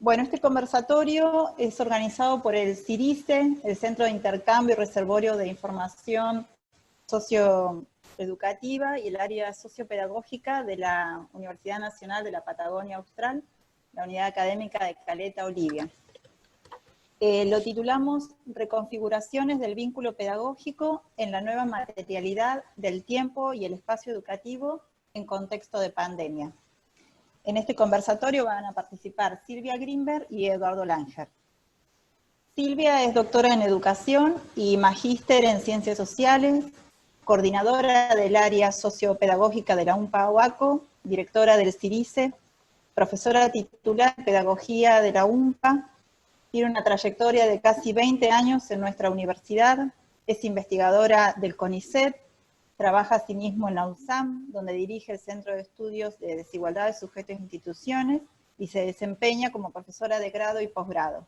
Bueno, este conversatorio es organizado por el CIRICE, el Centro de Intercambio y Reservorio de Información Socioeducativa, y el área sociopedagógica de la Universidad Nacional de la Patagonia Austral, la Unidad Académica de Caleta, Olivia. Lo titulamos Reconfiguraciones del vínculo pedagógico en la nueva materialidad del tiempo y el espacio educativo en contexto de pandemia. En este conversatorio van a participar Silvia Grimberg y Eduardo Langer. Silvia es doctora en Educación y magíster en Ciencias Sociales, coordinadora del área sociopedagógica de la UNPA-UACO, directora del CIRICE, profesora titular de Pedagogía de la UNPA, tiene una trayectoria de casi 20 años en nuestra universidad, es investigadora del CONICET, trabaja asimismo en la UNSAM, donde dirige el Centro de Estudios de Desigualdad de Sujetos e Instituciones, y se desempeña como profesora de grado y posgrado.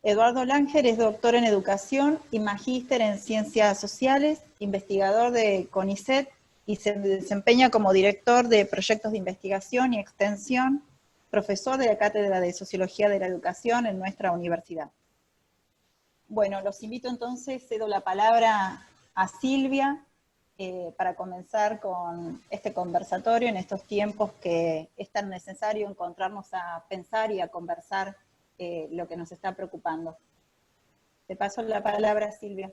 Eduardo Langer es doctor en Educación y magíster en Ciencias Sociales, investigador de CONICET, y se desempeña como director de proyectos de investigación y extensión, profesor de la Cátedra de Sociología de la Educación en nuestra universidad. Bueno, los invito entonces, cedo la palabra a Silvia para comenzar con este conversatorio en estos tiempos que es tan necesario encontrarnos a pensar y a conversar lo que nos está preocupando. Te paso la palabra, Silvia.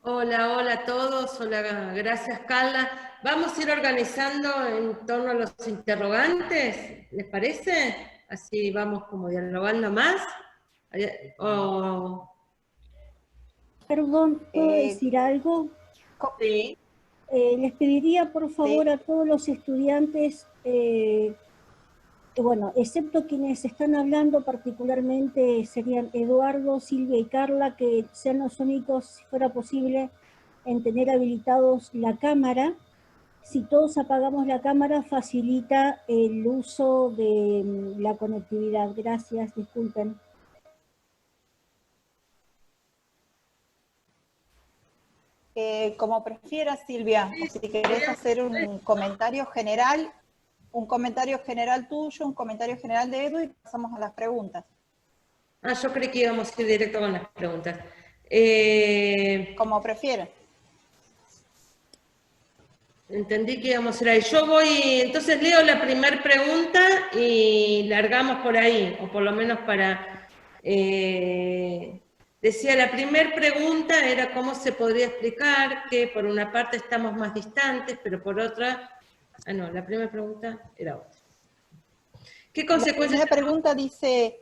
Hola, hola a todos, hola, gracias Carla. Vamos a ir organizando en torno a los interrogantes, ¿les parece? Así vamos como dialogando más. Perdón, ¿puedo decir algo? Sí. Les pediría por favor a todos los estudiantes, bueno, excepto quienes están hablando particularmente serían Eduardo, Silvia y Carla, que sean los únicos, si fuera posible, en tener habilitados la cámara. Si todos apagamos la cámara, facilita el uso de la conectividad. Gracias, disculpen. Como prefieras, Silvia, o si querés hacer un comentario general tuyo, un comentario general de Edu, y pasamos a las preguntas. Ah, yo creí que íbamos a ir directo con las preguntas. Como prefieras. Entendí que íbamos a ir ahí. Yo voy, entonces leo la primera pregunta y largamos por ahí, o por lo menos para... decía, la primera pregunta era cómo se podría explicar que por una parte estamos más distantes, pero por otra... Ah, no, la primera pregunta era otra. ¿Qué consecuencias? La primera pregunta dice...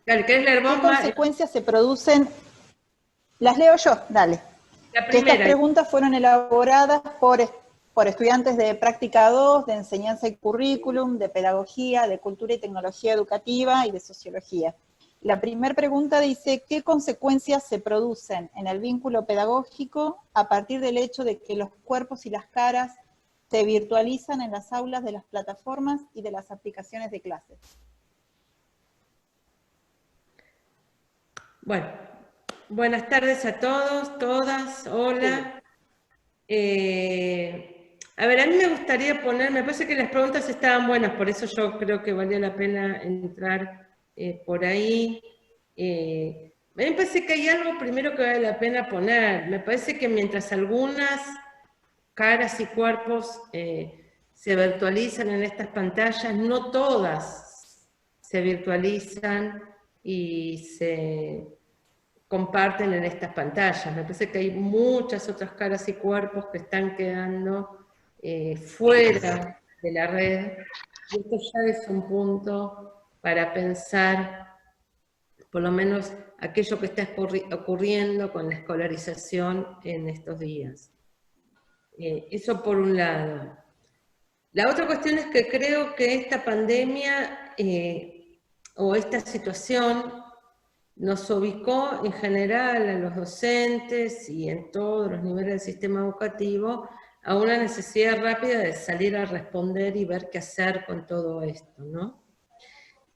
¿Querés leer vos? ¿Qué consecuencias se producen? Las leo yo, dale. Que estas preguntas fueron elaboradas por estudiantes de práctica 2, de enseñanza y currículum, de pedagogía, de cultura y tecnología educativa y de sociología. La primera pregunta dice, ¿qué consecuencias se producen en el vínculo pedagógico a partir del hecho de que los cuerpos y las caras se virtualizan en las aulas de las plataformas y de las aplicaciones de clases? Bueno, buenas tardes a todos, todas, hola. A ver, a mí me gustaría poner, me parece que las preguntas estaban buenas, por eso yo creo que valía la pena entrar por ahí. A mí me parece que hay algo primero que vale la pena poner. Me parece que mientras algunas caras y cuerpos se virtualizan en estas pantallas, no todas se virtualizan y se comparten en estas pantallas. Me parece que hay muchas otras caras y cuerpos que están quedando fuera de la red, y esto ya es un punto para pensar, por lo menos, aquello que está ocurriendo con la escolarización en estos días. Eso por un lado. La otra cuestión es que creo que esta pandemia o esta situación nos ubicó en general a los docentes y en todos los niveles del sistema educativo a una necesidad rápida de salir a responder y ver qué hacer con todo esto, ¿no?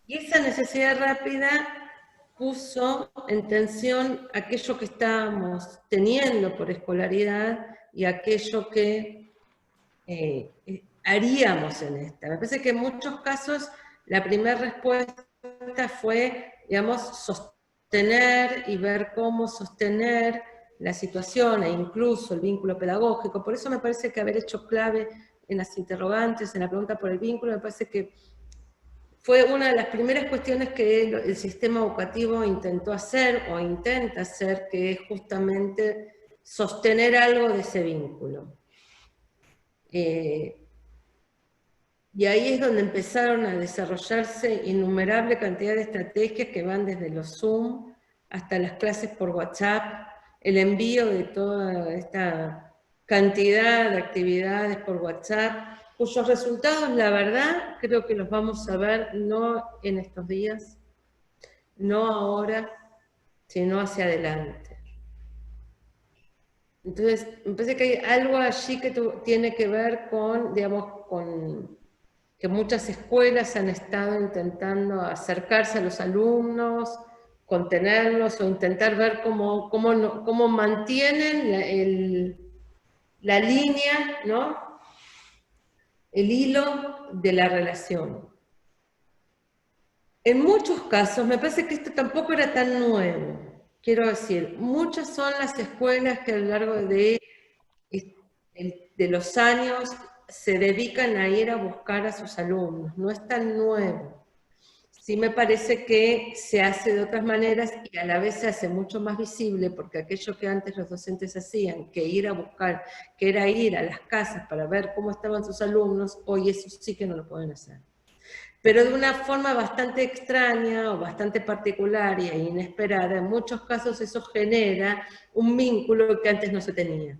Y esa necesidad rápida puso en tensión aquello que estábamos teniendo por escolaridad y aquello que haríamos en esta? Me parece que en muchos casos la primera respuesta fue, digamos, sostener y ver cómo sostener la situación e incluso el vínculo pedagógico. Por eso me parece que haber hecho clave en las interrogantes, en la pregunta por el vínculo, me parece que fue una de las primeras cuestiones que el sistema educativo intentó hacer o intenta hacer, que es justamente sostener algo de ese vínculo. Y ahí es donde empezaron a desarrollarse innumerable cantidad de estrategias que van desde los Zoom hasta las clases por WhatsApp, el envío de toda esta cantidad de actividades por WhatsApp, cuyos resultados, la verdad, creo que los vamos a ver no en estos días, no ahora, sino hacia adelante. Entonces, me parece que hay algo allí que tiene que ver con, digamos, con que muchas escuelas han estado intentando acercarse a los alumnos, contenerlos o intentar ver cómo mantienen la línea, ¿no? El hilo de la relación. En muchos casos, me parece que esto tampoco era tan nuevo. Quiero decir, muchas son las escuelas que a lo largo de los años se dedican a ir a buscar a sus alumnos. No es tan nuevo. Sí me parece que se hace de otras maneras y a la vez se hace mucho más visible, porque aquello que antes los docentes hacían, que ir a buscar, que era ir a las casas para ver cómo estaban sus alumnos, hoy eso sí que no lo pueden hacer. Pero de una forma bastante extraña o bastante particular e inesperada, en muchos casos eso genera un vínculo que antes no se tenía.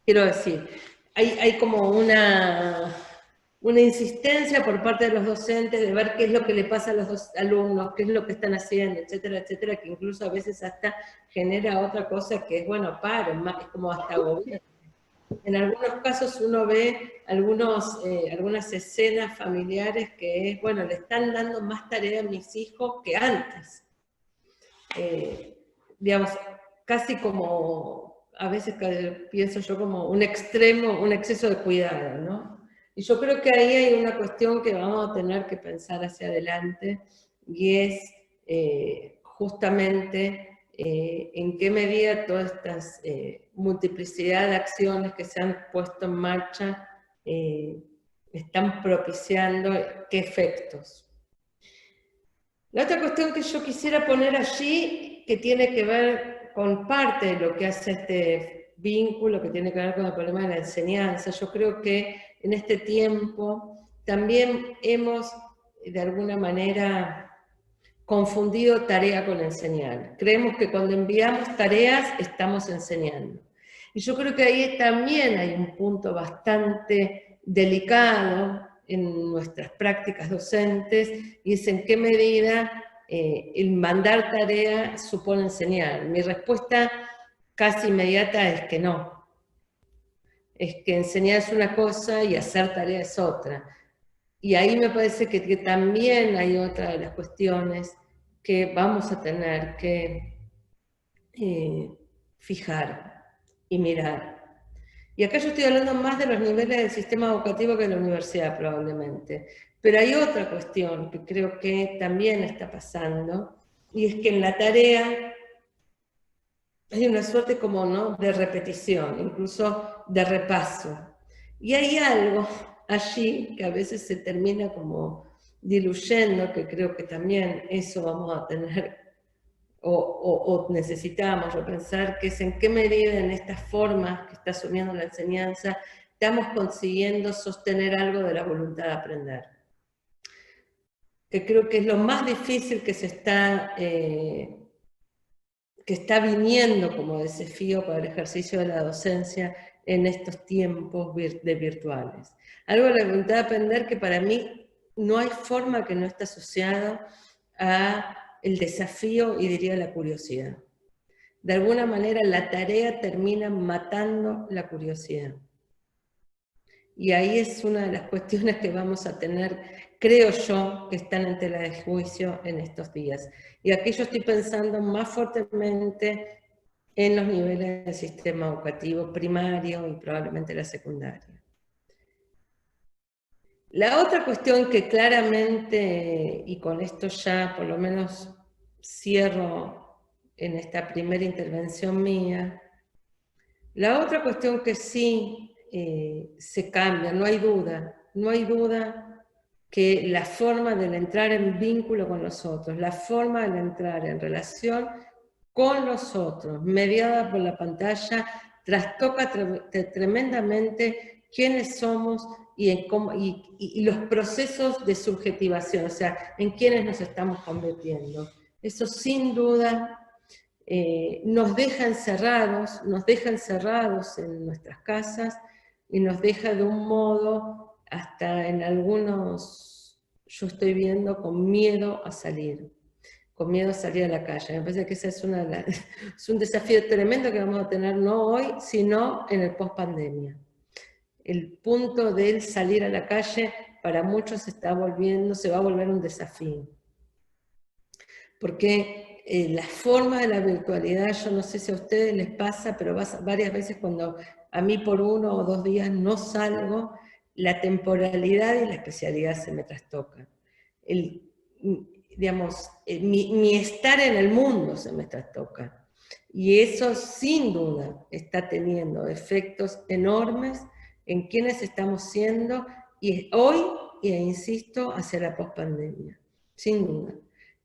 Quiero decir, hay como una insistencia por parte de los docentes de ver qué es lo que le pasa a los dos alumnos, qué es lo que están haciendo, etcétera, etcétera, que incluso a veces hasta genera otra cosa que es, bueno, es como hasta gobierno. En algunos casos uno ve algunas escenas familiares que es, bueno, le están dando más tarea a mis hijos que antes. Digamos, casi como, a veces pienso yo como un extremo, un exceso de cuidado, ¿no? Y yo creo que ahí hay una cuestión que vamos a tener que pensar hacia adelante, y es justamente en qué medida todas estas multiplicidad de acciones que se han puesto en marcha están propiciando qué efectos. La otra cuestión que yo quisiera poner allí, que tiene que ver con parte de lo que hace este vínculo, que tiene que ver con el problema de la enseñanza, yo creo que en este tiempo también hemos, de alguna manera, confundido tarea con enseñar. Creemos que cuando enviamos tareas estamos enseñando. Y yo creo que ahí también hay un punto bastante delicado en nuestras prácticas docentes, y es en qué medida el mandar tarea supone enseñar. Mi respuesta casi inmediata es que no. Es que enseñar es una cosa y hacer tarea es otra. Y ahí me parece que también hay otra de las cuestiones que vamos a tener que fijar y mirar. Y acá yo estoy hablando más de los niveles del sistema educativo que de la universidad probablemente. Pero hay otra cuestión que creo que también está pasando, y es que en la tarea hay una suerte como, ¿no?, de repetición, incluso de repaso. Y hay algo allí que a veces se termina como diluyendo, que creo que también eso vamos a tener o necesitamos repensar, que es en qué medida en estas formas que está asumiendo la enseñanza estamos consiguiendo sostener algo de la voluntad de aprender. Que creo que es lo más difícil que está viniendo como desafío para el ejercicio de la docencia en estos tiempos de virtuales. Algo de la voluntad de aprender que para mí no hay forma que no esté asociado a el desafío y diría la curiosidad. De alguna manera la tarea termina matando la curiosidad. Y ahí es una de las cuestiones que vamos a tener, creo yo, que están en tela de juicio en estos días. Y aquí yo estoy pensando más fuertemente en los niveles del sistema educativo primario y probablemente la secundaria. La otra cuestión que claramente, y con esto ya por lo menos cierro en esta primera intervención mía, la otra cuestión que sí se cambia, no hay duda que la forma de entrar en vínculo con los otros, la forma de entrar en relación con los otros, mediada por la pantalla, trastoca tremendamente quiénes somos y los procesos de subjetivación, o sea, en quiénes nos estamos convirtiendo. Eso sin duda nos deja encerrados en nuestras casas y nos deja de un modo, hasta en algunos, yo estoy viendo, con miedo a salir a la calle. Me parece que ese es un desafío tremendo que vamos a tener no hoy, sino en el post-pandemia. El punto del salir a la calle para muchos se va a volver un desafío. Porque la forma de la virtualidad, yo no sé si a ustedes les pasa, pero varias veces cuando a mí por 1 o 2 días no salgo, la temporalidad y la especialidad se me trastocan. Mi estar en el mundo se me trastoca. Y eso sin duda está teniendo efectos enormes en quienes estamos siendo y hoy, insisto, hacia la pospandemia, sin duda.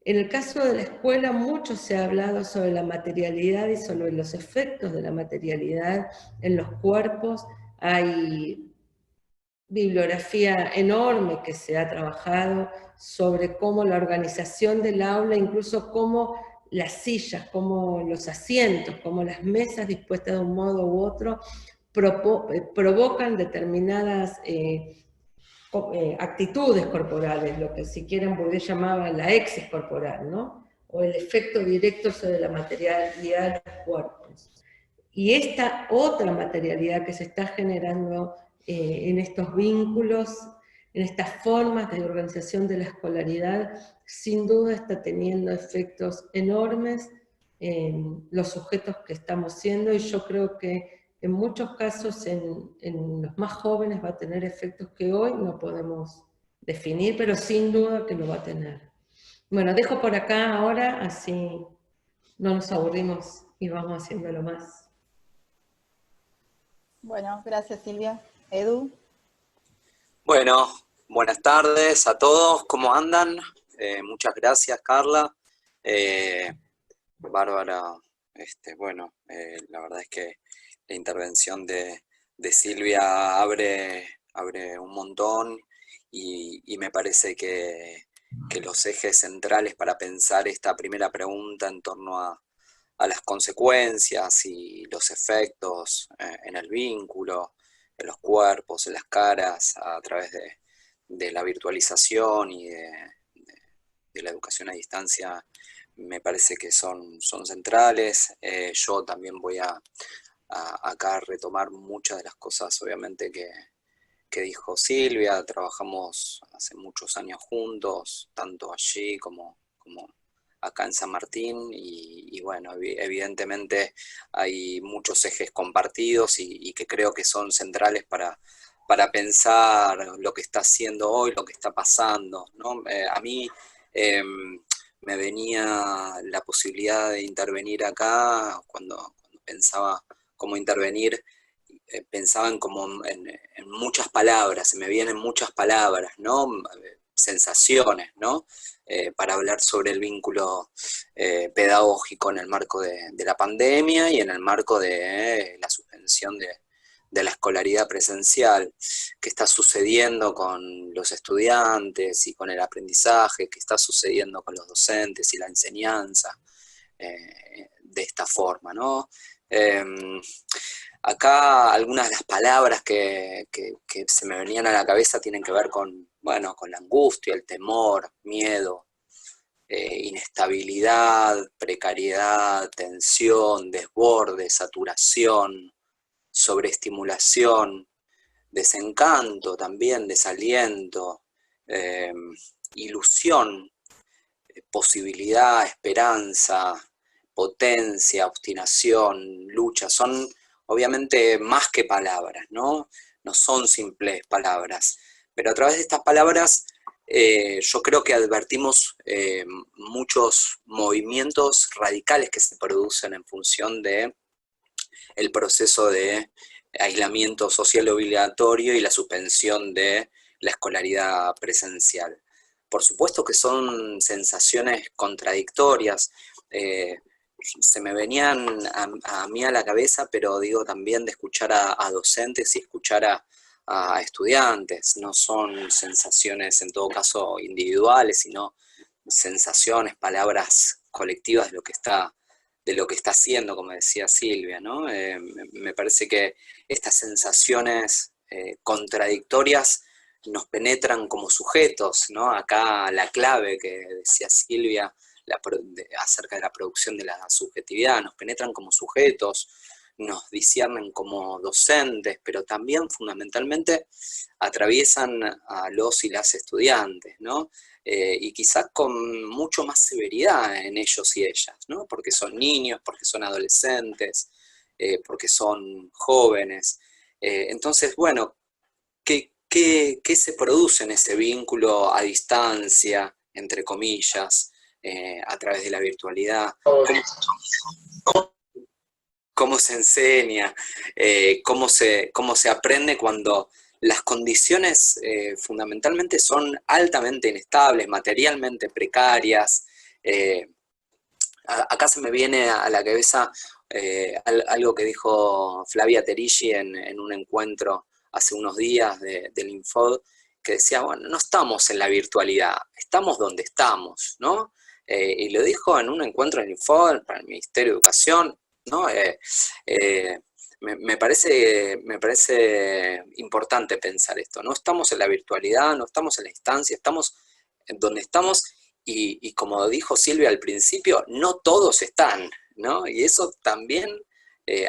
En el caso de la escuela mucho se ha hablado sobre la materialidad y sobre los efectos de la materialidad en los cuerpos. Hay bibliografía enorme que se ha trabajado sobre cómo la organización del aula, incluso cómo las sillas, cómo los asientos, cómo las mesas dispuestas de un modo u otro, provocan determinadas actitudes corporales, lo que si quieren Bourdieu llamaba la exis corporal, ¿no? O el efecto directo sobre la materialidad de los cuerpos. Y esta otra materialidad que se está generando en estos vínculos, en estas formas de organización de la escolaridad, sin duda está teniendo efectos enormes en los sujetos que estamos siendo, y yo creo que en muchos casos en los más jóvenes va a tener efectos que hoy no podemos definir, pero sin duda que lo va a tener. Bueno, dejo por acá ahora, así no nos aburrimos y vamos haciéndolo más. Bueno, gracias Silvia. Edu. Bueno, buenas tardes a todos, ¿cómo andan? Muchas gracias, Carla. Bárbara, la verdad es que la intervención de Silvia abre un montón y me parece que los ejes centrales para pensar esta primera pregunta en torno a las consecuencias y los efectos en el vínculo, en los cuerpos, en las caras, a través de la virtualización y de la educación a distancia, me parece que son centrales. Yo también voy a acá retomar muchas de las cosas, obviamente, que dijo Silvia. Trabajamos hace muchos años juntos, tanto allí como acá en San Martín, y bueno, evidentemente hay muchos ejes compartidos y que creo que son centrales para pensar lo que está haciendo hoy, lo que está pasando, ¿no? A mí me venía la posibilidad de intervenir acá cuando pensaba cómo intervenir. Pensaba en muchas palabras, se me vienen muchas palabras, ¿no? Sensaciones, ¿no? Para hablar sobre el vínculo pedagógico en el marco de la pandemia y en el marco de la suspensión de la escolaridad presencial, que está sucediendo con los estudiantes y con el aprendizaje, que está sucediendo con los docentes y la enseñanza de esta forma, ¿no? Acá algunas de las palabras que se me venían a la cabeza tienen que ver con la angustia, el temor, miedo, inestabilidad, precariedad, tensión, desborde, saturación, sobreestimulación, desencanto también, desaliento, ilusión, posibilidad, esperanza, potencia, obstinación, lucha. Son obviamente más que palabras, ¿no? No son simples palabras, pero a través de estas palabras yo creo que advertimos muchos movimientos radicales que se producen en función de el proceso de aislamiento social obligatorio y la suspensión de la escolaridad presencial. Por supuesto que son sensaciones contradictorias, se me venían a mí a la cabeza, pero digo también de escuchar a docentes y escuchar a estudiantes. No son sensaciones en todo caso individuales, sino sensaciones, palabras colectivas de lo que está haciendo, como decía Silvia, ¿no? Me parece que estas sensaciones contradictorias nos penetran como sujetos, ¿no? Acá la clave que decía Silvia acerca de la producción de la subjetividad, nos penetran como sujetos, nos disciernen como docentes, pero también fundamentalmente atraviesan a los y las estudiantes, ¿no? Y quizás con mucho más severidad en ellos y ellas, ¿no? Porque son niños, porque son adolescentes, porque son jóvenes. Entonces, bueno, ¿qué se produce en ese vínculo a distancia, entre comillas, a través de la virtualidad? ¿Cómo se enseña? ¿Cómo se aprende cuando las condiciones fundamentalmente son altamente inestables, materialmente precarias? Acá se me viene a la cabeza algo que dijo Flavia Terigi en un encuentro hace unos días del Infod, que decía, bueno, no estamos en la virtualidad, estamos donde estamos, ¿no? Y lo dijo en un encuentro en Infod para el Ministerio de Educación, ¿no? Me parece importante pensar esto. No estamos en la virtualidad, no estamos en la instancia, estamos en donde estamos y como dijo Silvia al principio, no todos están, ¿no? Y eso también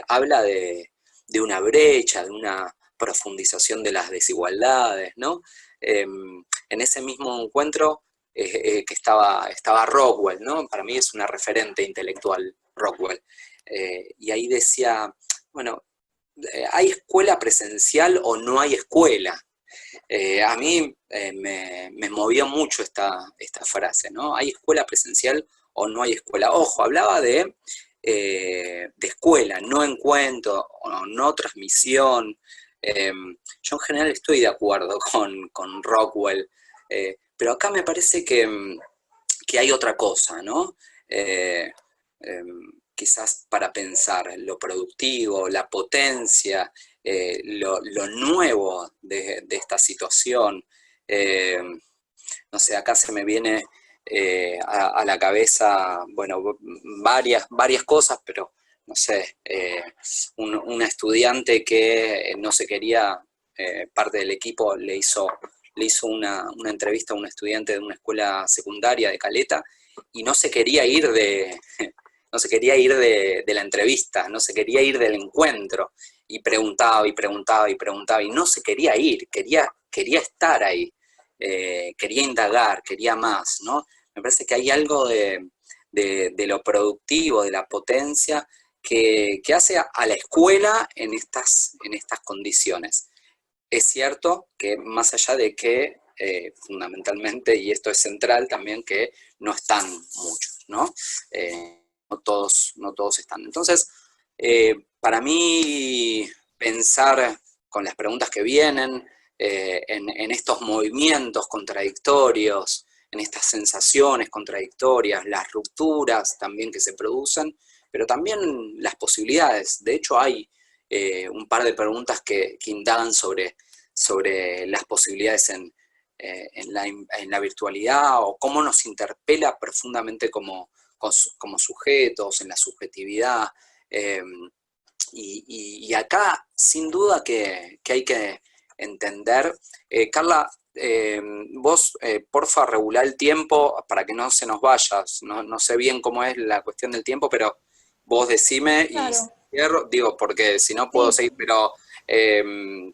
habla de una brecha, de una profundización de las desigualdades, ¿no? En ese mismo encuentro que estaba Rockwell, ¿no? Para mí es una referente intelectual, Rockwell. Y ahí decía, bueno, ¿hay escuela presencial o no hay escuela? A mí me movió mucho esta frase, ¿no? ¿Hay escuela presencial o no hay escuela? Ojo, hablaba de escuela, no encuentro, o no transmisión. Yo en general estoy de acuerdo con Rockwell, pero acá me parece que hay otra cosa, ¿no? Quizás para pensar lo productivo, la potencia, lo nuevo de esta situación. No sé, acá se me viene a la cabeza, bueno, varias cosas, pero no sé, una estudiante que no se quería, parte del equipo le hizo una entrevista a un estudiante de una escuela secundaria de Caleta y no se quería ir no se quería ir de la entrevista, no se quería ir del encuentro, y preguntaba y preguntaba y preguntaba, y no se quería ir, quería estar ahí, quería indagar, quería más, ¿no? Me parece que hay algo de lo productivo, de la potencia, que hace a la escuela en estas condiciones. Es cierto que más allá de que, fundamentalmente, y esto es central también, que no están muchos, ¿no? No todos están. Entonces, para mí, pensar con las preguntas que vienen, en estos movimientos contradictorios, en estas sensaciones contradictorias, las rupturas también que se producen, pero también las posibilidades. De hecho, hay un par de preguntas que indagan sobre las posibilidades en la virtualidad, o cómo nos interpela profundamente como sujetos, en la subjetividad. Y acá, sin duda que hay que entender. Carla, vos, porfa, regulá el tiempo para que no se nos vaya. No sé bien cómo es la cuestión del tiempo, pero vos decime. Claro. Y cierro, digo, porque si no puedo seguir, pero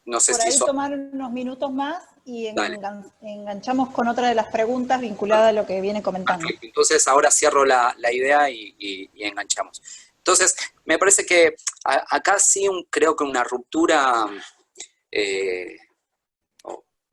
no sé si eso... Por ahí tomar unos minutos más y enganchamos con otra de las preguntas vinculada a lo que viene comentando. Perfecto. Entonces ahora cierro la idea y enganchamos. Entonces, me parece que acá sí creo que una ruptura,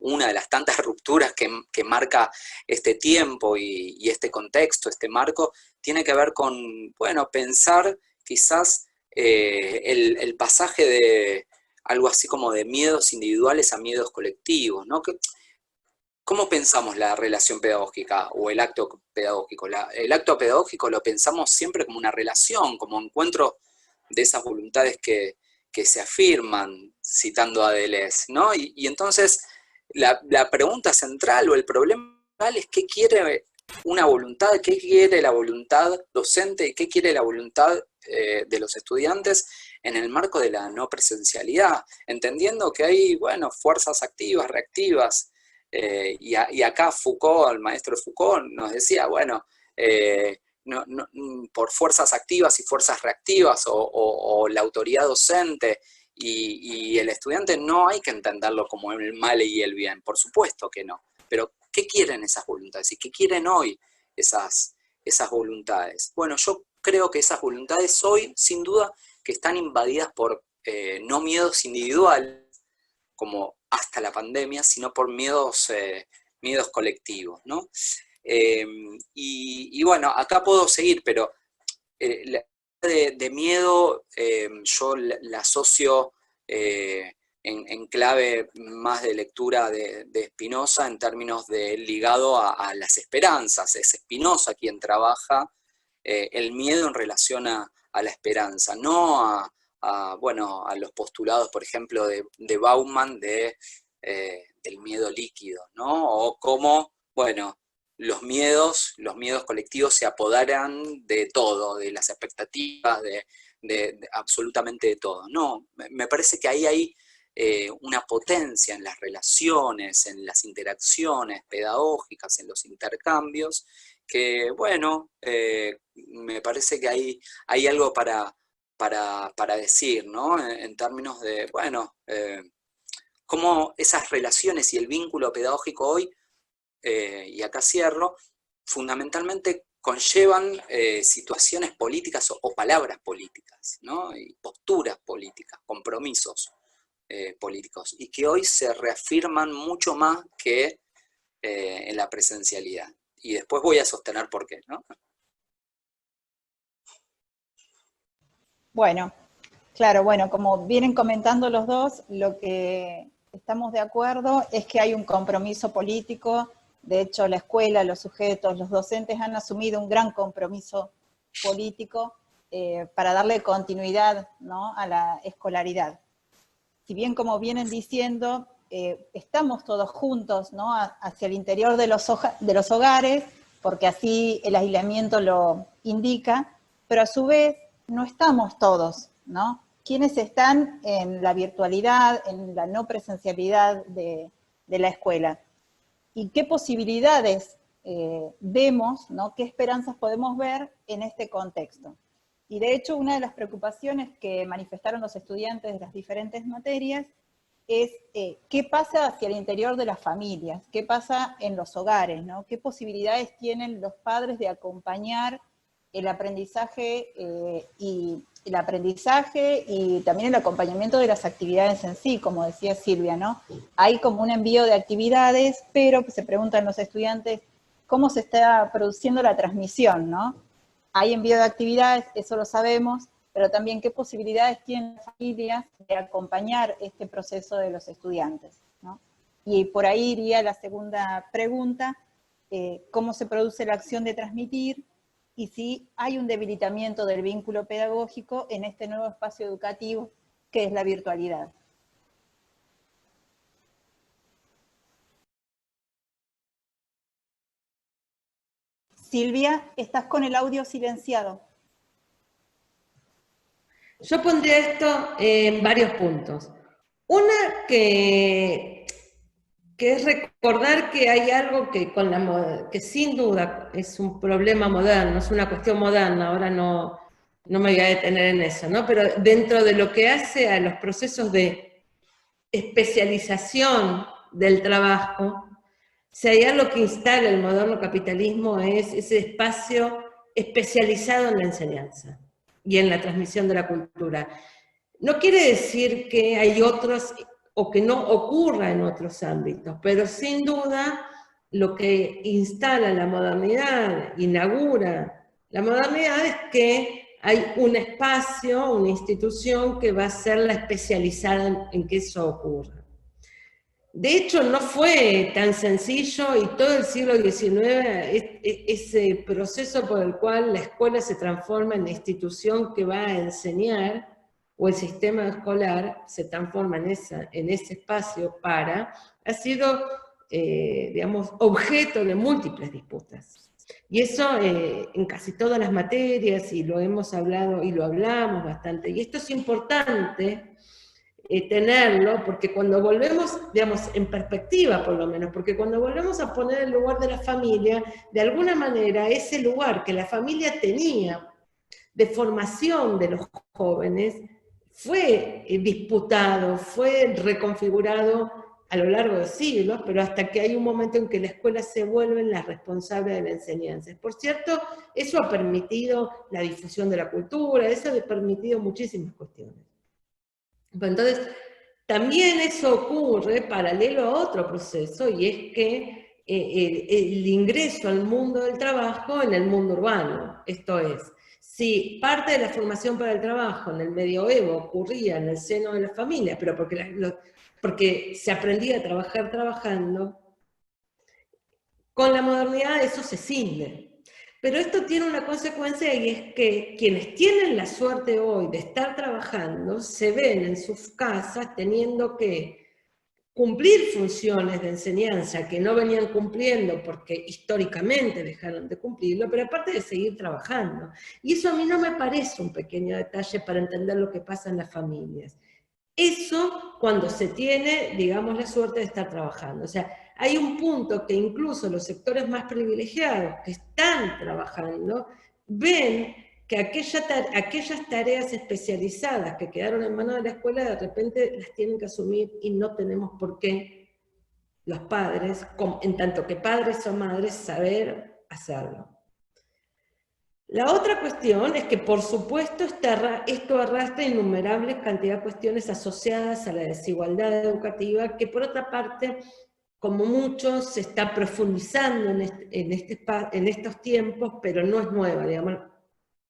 una de las tantas rupturas que marca este tiempo y este contexto, este marco, tiene que ver con, bueno, pensar quizás el pasaje de algo así como de miedos individuales a miedos colectivos, ¿no? ¿Cómo pensamos la relación pedagógica o el acto pedagógico? El acto pedagógico lo pensamos siempre como una relación, como encuentro de esas voluntades que se afirman, citando a Deleuze, ¿no? Y entonces la pregunta central o el problema central es qué quiere una voluntad, qué quiere la voluntad docente y qué quiere la voluntad de los estudiantes en el marco de la no presencialidad, entendiendo que hay, bueno, fuerzas activas, reactivas, y acá Foucault, el maestro Foucault, nos decía, bueno, por fuerzas activas y fuerzas reactivas, o la autoridad docente y el estudiante, no hay que entenderlo como el mal y el bien, por supuesto que no, pero ¿qué quieren esas voluntades? ¿Y qué quieren hoy esas voluntades? Bueno, yo creo que esas voluntades hoy, sin duda, que están invadidas por no miedos individuales, como hasta la pandemia, sino por miedos colectivos, ¿no? Y bueno, acá puedo seguir, pero la de miedo yo la asocio en clave más de lectura de Spinoza, en términos de ligado a las esperanzas. Es Spinoza quien trabaja el miedo en relación a la esperanza, no bueno, a los postulados, por ejemplo, de Bauman del miedo líquido, ¿no? O cómo, bueno, los miedos colectivos se apoderan de todo, de las expectativas, de absolutamente de todo. No, me parece que ahí hay una potencia en las relaciones, en las interacciones pedagógicas, en los intercambios, que, bueno, me parece que hay algo para decir, ¿no? En términos de, bueno, cómo esas relaciones y el vínculo pedagógico hoy, y acá cierro, fundamentalmente conllevan situaciones políticas o palabras políticas, ¿no? Y posturas políticas, compromisos políticos, y que hoy se reafirman mucho más que en la presencialidad. Y después voy a sostener por qué, ¿no? Bueno, claro, bueno, como vienen comentando los dos, lo que estamos de acuerdo es que hay un compromiso político. De hecho, la escuela, los sujetos, los docentes han asumido un gran compromiso político para darle continuidad, ¿no?, a la escolaridad. Si bien, como vienen diciendo, estamos todos juntos, ¿no?, hacia el interior de los hogares, porque así el aislamiento lo indica, pero a su vez no estamos todos, ¿no? Quienes están en la virtualidad, en la no presencialidad de la escuela. ¿Y qué posibilidades vemos, ¿no?, qué esperanzas podemos ver en este contexto? Y de hecho, una de las preocupaciones que manifestaron los estudiantes de las diferentes materias es qué pasa hacia el interior de las familias, qué pasa en los hogares, ¿no? ¿Qué posibilidades tienen los padres de acompañar el aprendizaje y también el acompañamiento de las actividades en sí, como decía Silvia, ¿no? Hay como un envío de actividades, pero se preguntan los estudiantes cómo se está produciendo la transmisión, ¿no? Hay envío de actividades, eso lo sabemos, pero también qué posibilidades tienen las familias de acompañar este proceso de los estudiantes, ¿no? Y por ahí iría la segunda pregunta, cómo se produce la acción de transmitir, y si hay un debilitamiento del vínculo pedagógico en este nuevo espacio educativo que es la virtualidad. Silvia, estás con el audio silenciado. Yo pondría esto en varios puntos. Una que es recordar que hay algo que, que sin duda es un problema moderno, es una cuestión moderna, ahora no me voy a detener en eso, ¿no? Pero dentro de lo que hace a los procesos de especialización del trabajo, si hay algo que instala el moderno capitalismo es ese espacio especializado en la enseñanza y en la transmisión de la cultura. No quiere decir que hay otros o que no ocurra en otros ámbitos, pero sin duda lo que instala la modernidad, inaugura la modernidad, es que hay un espacio, una institución que va a ser la especializada en que eso ocurra. De hecho, no fue tan sencillo, y todo el siglo XIX, ese proceso por el cual la escuela se transforma en la institución que va a enseñar, o el sistema escolar se transforma en ese espacio ha sido, digamos, objeto de múltiples disputas. Y eso en casi todas las materias, y lo hemos hablado, y lo hablamos bastante, y esto es importante, tenerlo, porque cuando volvemos, digamos, en perspectiva por lo menos, porque cuando volvemos a poner el lugar de la familia, de alguna manera ese lugar que la familia tenía de formación de los jóvenes, fue disputado, fue reconfigurado a lo largo de siglos, pero hasta que hay un momento en que la escuela se vuelve la responsable de la enseñanza. Por cierto, eso ha permitido la difusión de la cultura, eso ha permitido muchísimas cuestiones. Entonces, también eso ocurre paralelo a otro proceso, y es que el ingreso al mundo del trabajo en el mundo urbano. Esto es, si parte de la formación para el trabajo en el medioevo ocurría en el seno de la familia, pero porque se aprendía a trabajar trabajando, con la modernidad eso se escinde. Pero esto tiene una consecuencia, y es que quienes tienen la suerte hoy de estar trabajando se ven en sus casas teniendo que cumplir funciones de enseñanza que no venían cumpliendo porque históricamente dejaron de cumplirlo, pero aparte de seguir trabajando. Y eso a mí no me parece un pequeño detalle para entender lo que pasa en las familias. Eso cuando se tiene, digamos, la suerte de estar trabajando. O sea, hay un punto que incluso los sectores más privilegiados que están trabajando ven que aquellas tareas especializadas que quedaron en manos de la escuela de repente las tienen que asumir, y no tenemos por qué los padres, en tanto que padres o madres, saber hacerlo. La otra cuestión es que, por supuesto, esto arrastra innumerables cantidad de cuestiones asociadas a la desigualdad educativa, que por otra parte, como mucho, se está profundizando en estos tiempos, pero no es nueva, digamos.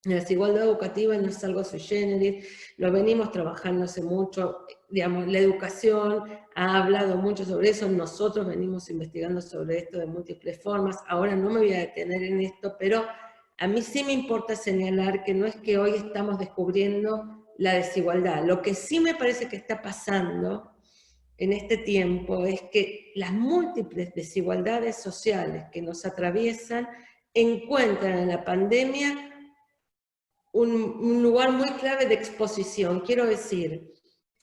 La desigualdad educativa no es algo sui generis, lo venimos trabajando hace mucho, digamos, la educación ha hablado mucho sobre eso, nosotros venimos investigando sobre esto de múltiples formas. Ahora no me voy a detener en esto, pero a mí sí me importa señalar que no es que hoy estamos descubriendo la desigualdad. Lo que sí me parece que está pasando en este tiempo es que las múltiples desigualdades sociales que nos atraviesan encuentran en la pandemia un lugar muy clave de exposición. Quiero decir,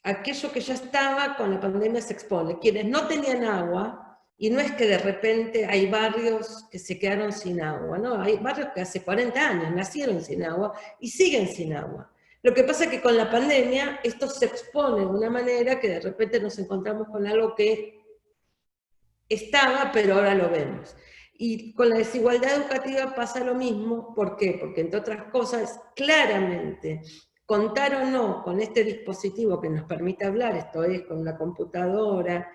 aquello que ya estaba con la pandemia se expone. Quienes no tenían agua, y no es que de repente hay barrios que se quedaron sin agua, no, hay barrios que hace 40 años nacieron sin agua y siguen sin agua. Lo que pasa es que con la pandemia esto se expone de una manera que de repente nos encontramos con algo que estaba, pero ahora lo vemos. Y con la desigualdad educativa pasa lo mismo. ¿Por qué? Porque, entre otras cosas, claramente, contar o no con este dispositivo que nos permite hablar, esto es, con una computadora,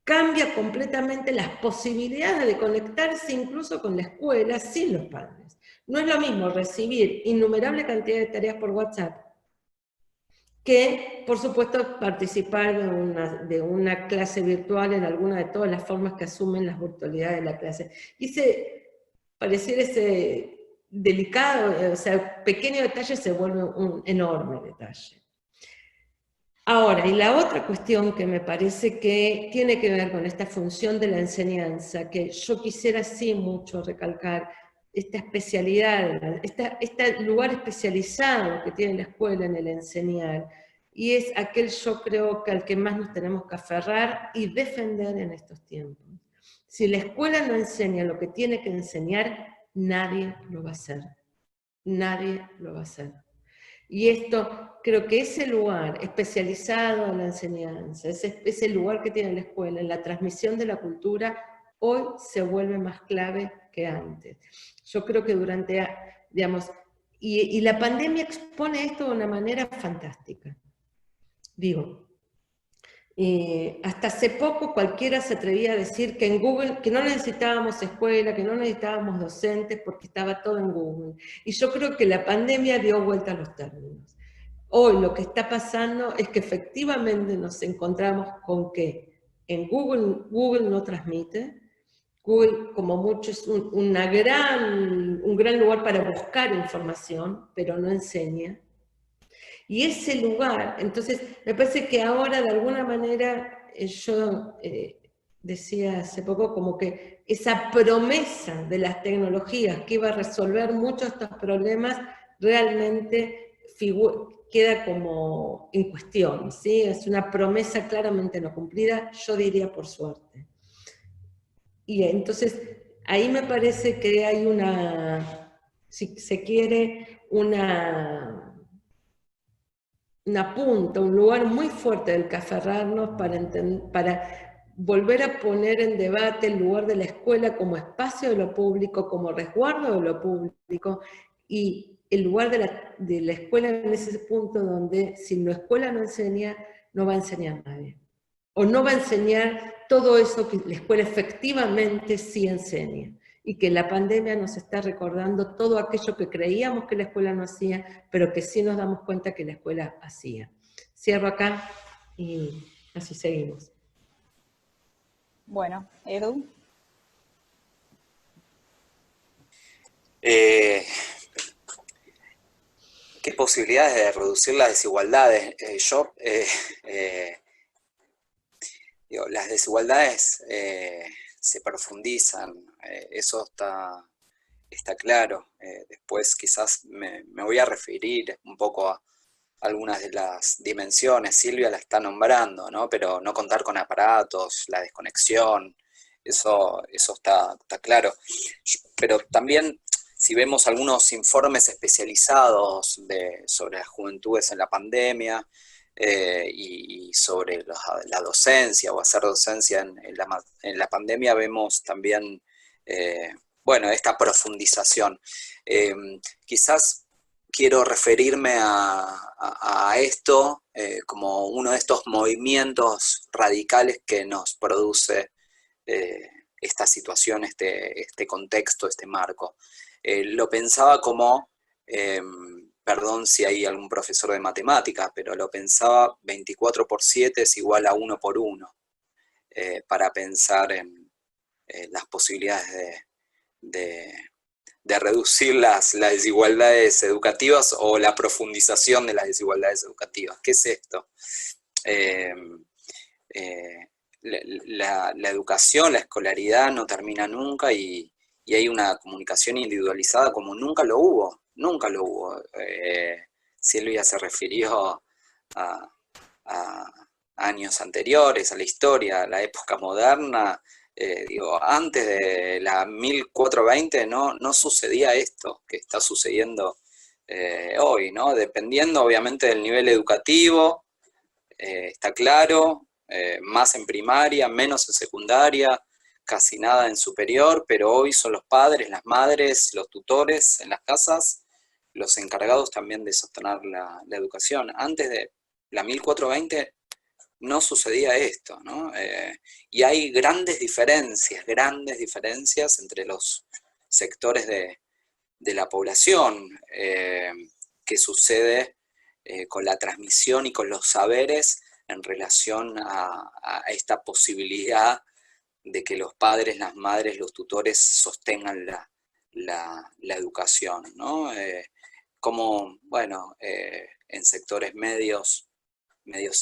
cambia completamente las posibilidades de conectarse incluso con la escuela sin los padres. No es lo mismo recibir innumerable cantidad de tareas por WhatsApp que, por supuesto, participar de una clase virtual en alguna de todas las formas que asumen las virtualidades de la clase. Y pareciera ese delicado, o sea, pequeño detalle se vuelve un enorme detalle. Ahora, y la otra cuestión que me parece que tiene que ver con esta función de la enseñanza, que yo quisiera sí mucho recalcar, esta especialidad, este lugar especializado que tiene la escuela en el enseñar, y es aquel, yo creo, que al que más nos tenemos que aferrar y defender en estos tiempos. Si la escuela no enseña lo que tiene que enseñar, nadie lo va a hacer. Nadie lo va a hacer. Y esto, creo que ese lugar especializado en la enseñanza, ese lugar que tiene la escuela, en la transmisión de la cultura, hoy se vuelve más clave que antes. Yo creo que digamos, y la pandemia expone esto de una manera fantástica. Digo, Hasta hace poco cualquiera se atrevía a decir que en Google, que no necesitábamos escuela, que no necesitábamos docentes, porque estaba todo en Google. Y yo creo que la pandemia dio vuelta a los términos. Hoy lo que está pasando es que efectivamente nos encontramos con que en Google no transmite. Google, como mucho, es un gran lugar para buscar información, pero no enseña. Y ese lugar, entonces, me parece que ahora de alguna manera, yo decía hace poco como que esa promesa de las tecnologías que iba a resolver muchos de estos problemas, realmente queda como en cuestión, ¿sí? Es una promesa claramente no cumplida, yo diría por suerte. Y entonces, ahí me parece que hay si se quiere, una punta, un lugar muy fuerte del que aferrarnos para volver a poner en debate el lugar de la escuela como espacio de lo público, como resguardo de lo público, y el lugar de la escuela en ese punto donde si la escuela no enseña, no va a enseñar nadie. O no va a enseñar todo eso que la escuela efectivamente sí enseña. Y que la pandemia nos está recordando todo aquello que creíamos que la escuela no hacía, pero que sí nos damos cuenta que la escuela hacía. Cierro acá y así seguimos. Bueno, Edu. ¿Qué posibilidades de reducir las desigualdades? Digo, las desigualdades se profundizan, eso está claro. Después quizás me voy a referir un poco a algunas de las dimensiones. Silvia la está nombrando, ¿no? Pero no contar con aparatos, la desconexión, eso está claro. Pero también, si vemos algunos informes especializados sobre las juventudes en la pandemia, y sobre la docencia o hacer docencia en la pandemia, vemos también, bueno, esta profundización. Quizás quiero referirme a esto como uno de estos movimientos radicales que nos produce esta situación, este contexto, este marco. Lo pensaba como... perdón si hay algún profesor de matemáticas, pero lo pensaba 24/7 es igual a 1/1, para pensar en las posibilidades de reducir las desigualdades educativas o la profundización de las desigualdades educativas. ¿Qué es esto? La educación, la escolaridad no termina nunca y hay una comunicación individualizada como nunca lo hubo. Nunca lo hubo. Silvia se refirió a años anteriores, a la historia, a la época moderna. Digo, antes de la 1420 no sucedía esto que está sucediendo hoy, ¿no? Dependiendo obviamente del nivel educativo, está claro, más en primaria, menos en secundaria, casi nada en superior, pero hoy son los padres, las madres, los tutores en las casas, los encargados también de sostener la educación. Antes de la 1420 no sucedía esto, ¿no? Y hay grandes diferencias entre los sectores de la población, que sucede con la transmisión y con los saberes en relación a esta posibilidad de que los padres, las madres, los tutores sostengan la educación, ¿no? Como, bueno, en sectores medios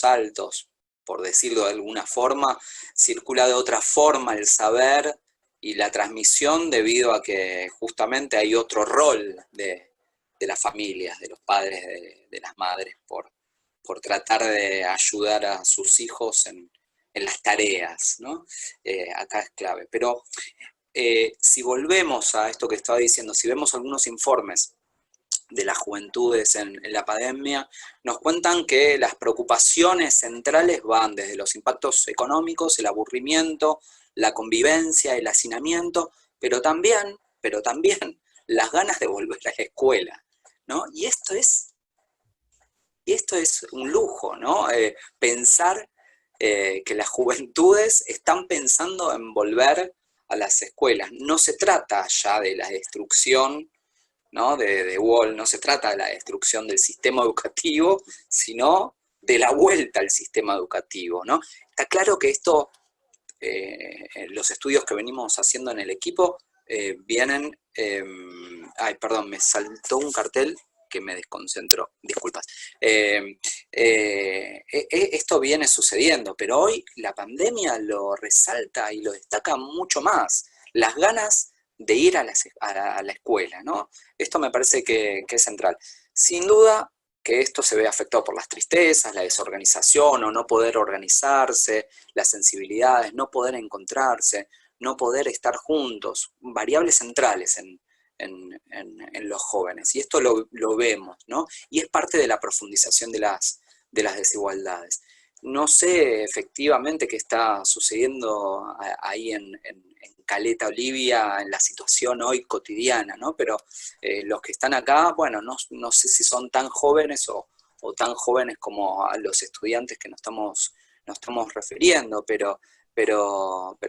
altos, por decirlo de alguna forma, circula de otra forma el saber y la transmisión debido a que justamente hay otro rol de las familias, de los padres, de las madres, por tratar de ayudar a sus hijos en las tareas, ¿no? Acá es clave. Pero si volvemos a esto que estaba diciendo, si vemos algunos informes de las juventudes en la pandemia, nos cuentan que las preocupaciones centrales van desde los impactos económicos, el aburrimiento, la convivencia, el hacinamiento, pero también las ganas de volver a la escuela, ¿no? Y esto es un lujo, ¿no? Pensar que las juventudes están pensando en volver a las escuelas. No se trata ya de la destrucción, ¿no?, de Wall, no se trata de la destrucción del sistema educativo, sino de la vuelta al sistema educativo, ¿no? Está claro que esto, los estudios que venimos haciendo en el equipo vienen... ay, perdón, me saltó un cartel que me desconcentró, disculpas. Esto viene sucediendo, pero hoy la pandemia lo resalta y lo destaca mucho más. Las ganas de ir a la escuela, ¿no? Esto me parece que es central. Sin duda que esto se ve afectado por las tristezas, la desorganización, o no poder organizarse, las sensibilidades, no poder encontrarse, no poder estar juntos, variables centrales en los jóvenes. Y esto lo vemos, ¿no? Y es parte de la profundización de las desigualdades. No sé efectivamente qué está sucediendo ahí en Caleta, Olivia, en la situación hoy cotidiana, ¿no? Pero los que están acá, bueno, no sé si son tan jóvenes o tan jóvenes como a los estudiantes que nos estamos refiriendo, pero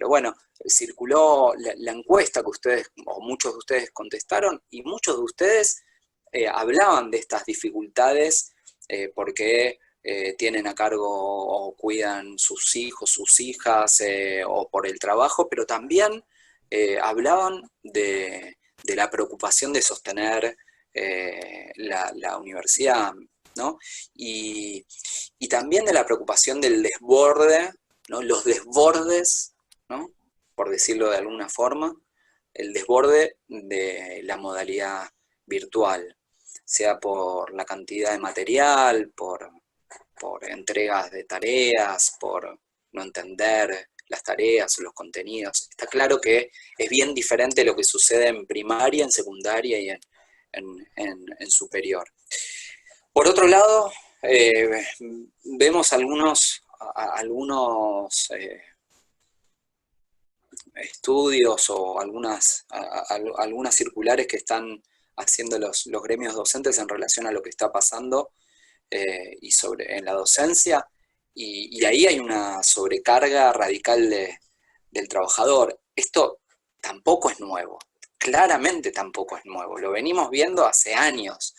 bueno, circuló la encuesta que ustedes, o muchos de ustedes contestaron, y muchos de ustedes hablaban de estas dificultades porque tienen a cargo o cuidan sus hijos, sus hijas, o por el trabajo, pero también hablaban de la preocupación de sostener la universidad, ¿no? Y también de la preocupación del desborde, ¿no? Los desbordes, ¿no?, por decirlo de alguna forma, el desborde de la modalidad virtual, sea por la cantidad de material, por entregas de tareas, por no entender las tareas o los contenidos. Está claro que es bien diferente lo que sucede en primaria, en secundaria y en superior. Por otro lado, vemos algunos estudios o algunas circulares que están haciendo los gremios docentes en relación a lo que está pasando y en la docencia, y ahí hay una sobrecarga radical del trabajador. Esto tampoco es nuevo, claramente tampoco es nuevo, lo venimos viendo hace años,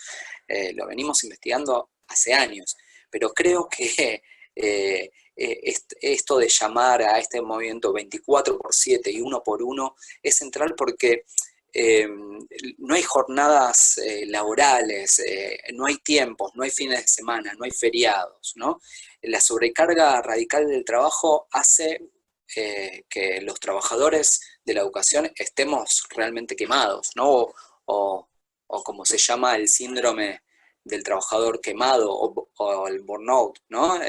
lo venimos investigando hace años, pero creo que esto de llamar a este movimiento 24/7 y 1 por 1 es central porque no hay jornadas laborales, no hay tiempos, no hay fines de semana, no hay feriados, ¿no? La sobrecarga radical del trabajo hace que los trabajadores de la educación estemos realmente quemados, ¿no? O como se llama el síndrome del trabajador quemado, o el burnout, ¿no?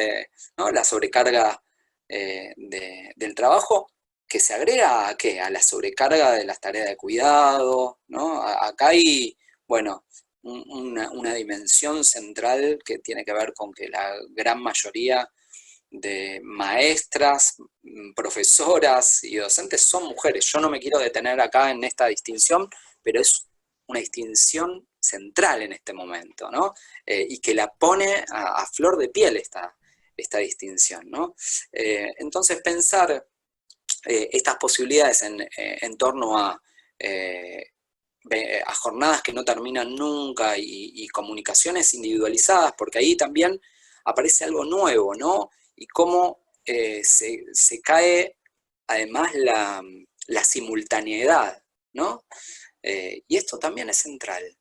¿No? La sobrecarga del trabajo, que se agrega ¿a qué? A la sobrecarga de las tareas de cuidado, ¿no? Acá hay, bueno, una dimensión central que tiene que ver con que la gran mayoría de maestras, profesoras y docentes son mujeres. Yo no me quiero detener acá en esta distinción, pero es una distinción central en este momento, ¿no? Y que la pone a flor de piel esta distinción, ¿no? Entonces pensar estas posibilidades en torno a jornadas que no terminan nunca y comunicaciones individualizadas, porque ahí también aparece algo nuevo, ¿no? Y cómo se cae además la simultaneidad, ¿no? Y esto también es central.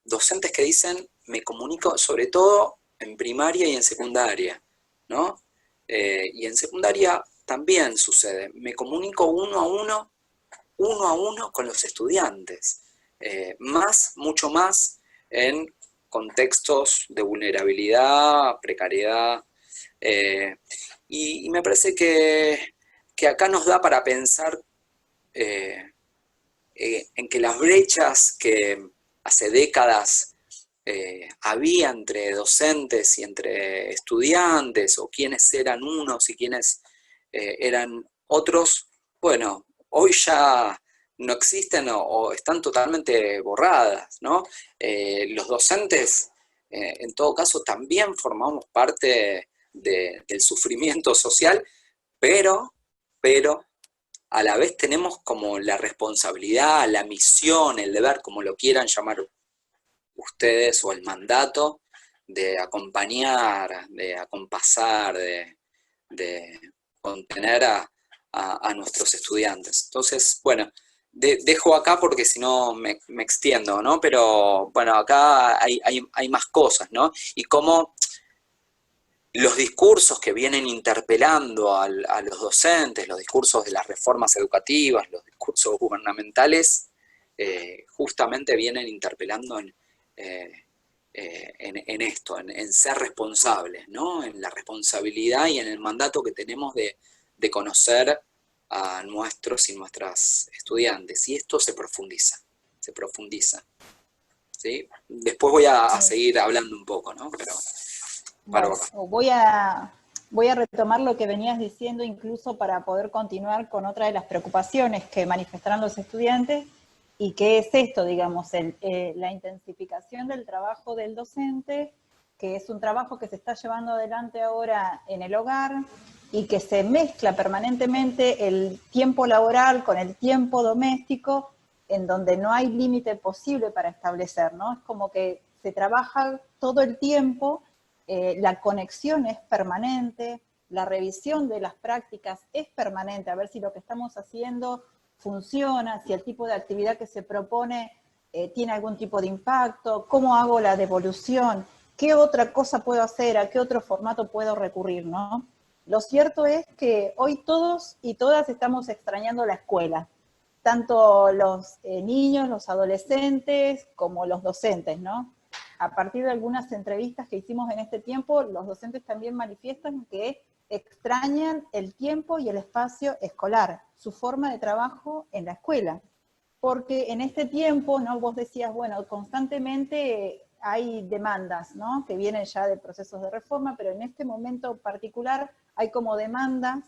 Docentes que dicen, me comunico sobre todo en primaria y en secundaria, ¿no? Y en secundaria también sucede, me comunico uno a uno con los estudiantes, mucho más en contextos de vulnerabilidad, precariedad, y me parece que acá nos da para pensar en que las brechas que hace décadas había entre docentes y entre estudiantes, o quiénes eran unos y quiénes eran otros, bueno, hoy ya no existen o están totalmente borradas, ¿no? Los docentes, en todo caso, también formamos parte del sufrimiento social, pero a la vez tenemos como la responsabilidad, la misión, el deber, como lo quieran llamar ustedes, o el mandato, de acompañar, de acompasar, de contener a nuestros estudiantes. Entonces, bueno, dejo acá porque si no me extiendo, ¿no? Pero bueno, acá hay más cosas, ¿no? Y cómo los discursos que vienen interpelando a los docentes, los discursos de las reformas educativas, los discursos gubernamentales, justamente vienen interpelando en esto, en ser responsables, ¿no? En la responsabilidad y en el mandato que tenemos de conocer a nuestros y nuestras estudiantes. Y esto se profundiza, ¿sí? Después voy a seguir hablando un poco, ¿no? Pero bueno, voy a retomar lo que venías diciendo, incluso para poder continuar con otra de las preocupaciones que manifestarán los estudiantes, y que es esto, digamos, la intensificación del trabajo del docente, que es un trabajo que se está llevando adelante ahora en el hogar, y que se mezcla permanentemente el tiempo laboral con el tiempo doméstico, en donde no hay límite posible para establecer, ¿no? Es como que se trabaja todo el tiempo, la conexión es permanente, la revisión de las prácticas es permanente, a ver si lo que estamos haciendo funciona, si el tipo de actividad que se propone tiene algún tipo de impacto, cómo hago la devolución, qué otra cosa puedo hacer, a qué otro formato puedo recurrir, ¿no? Lo cierto es que hoy todos y todas estamos extrañando la escuela, tanto los niños, los adolescentes, como los docentes, ¿no? A partir de algunas entrevistas que hicimos en este tiempo, los docentes también manifiestan que extrañan el tiempo y el espacio escolar, su forma de trabajo en la escuela. Porque en este tiempo, ¿no? Vos decías, bueno, constantemente hay demandas, ¿no? Que vienen ya de procesos de reforma, pero en este momento particular hay como demandas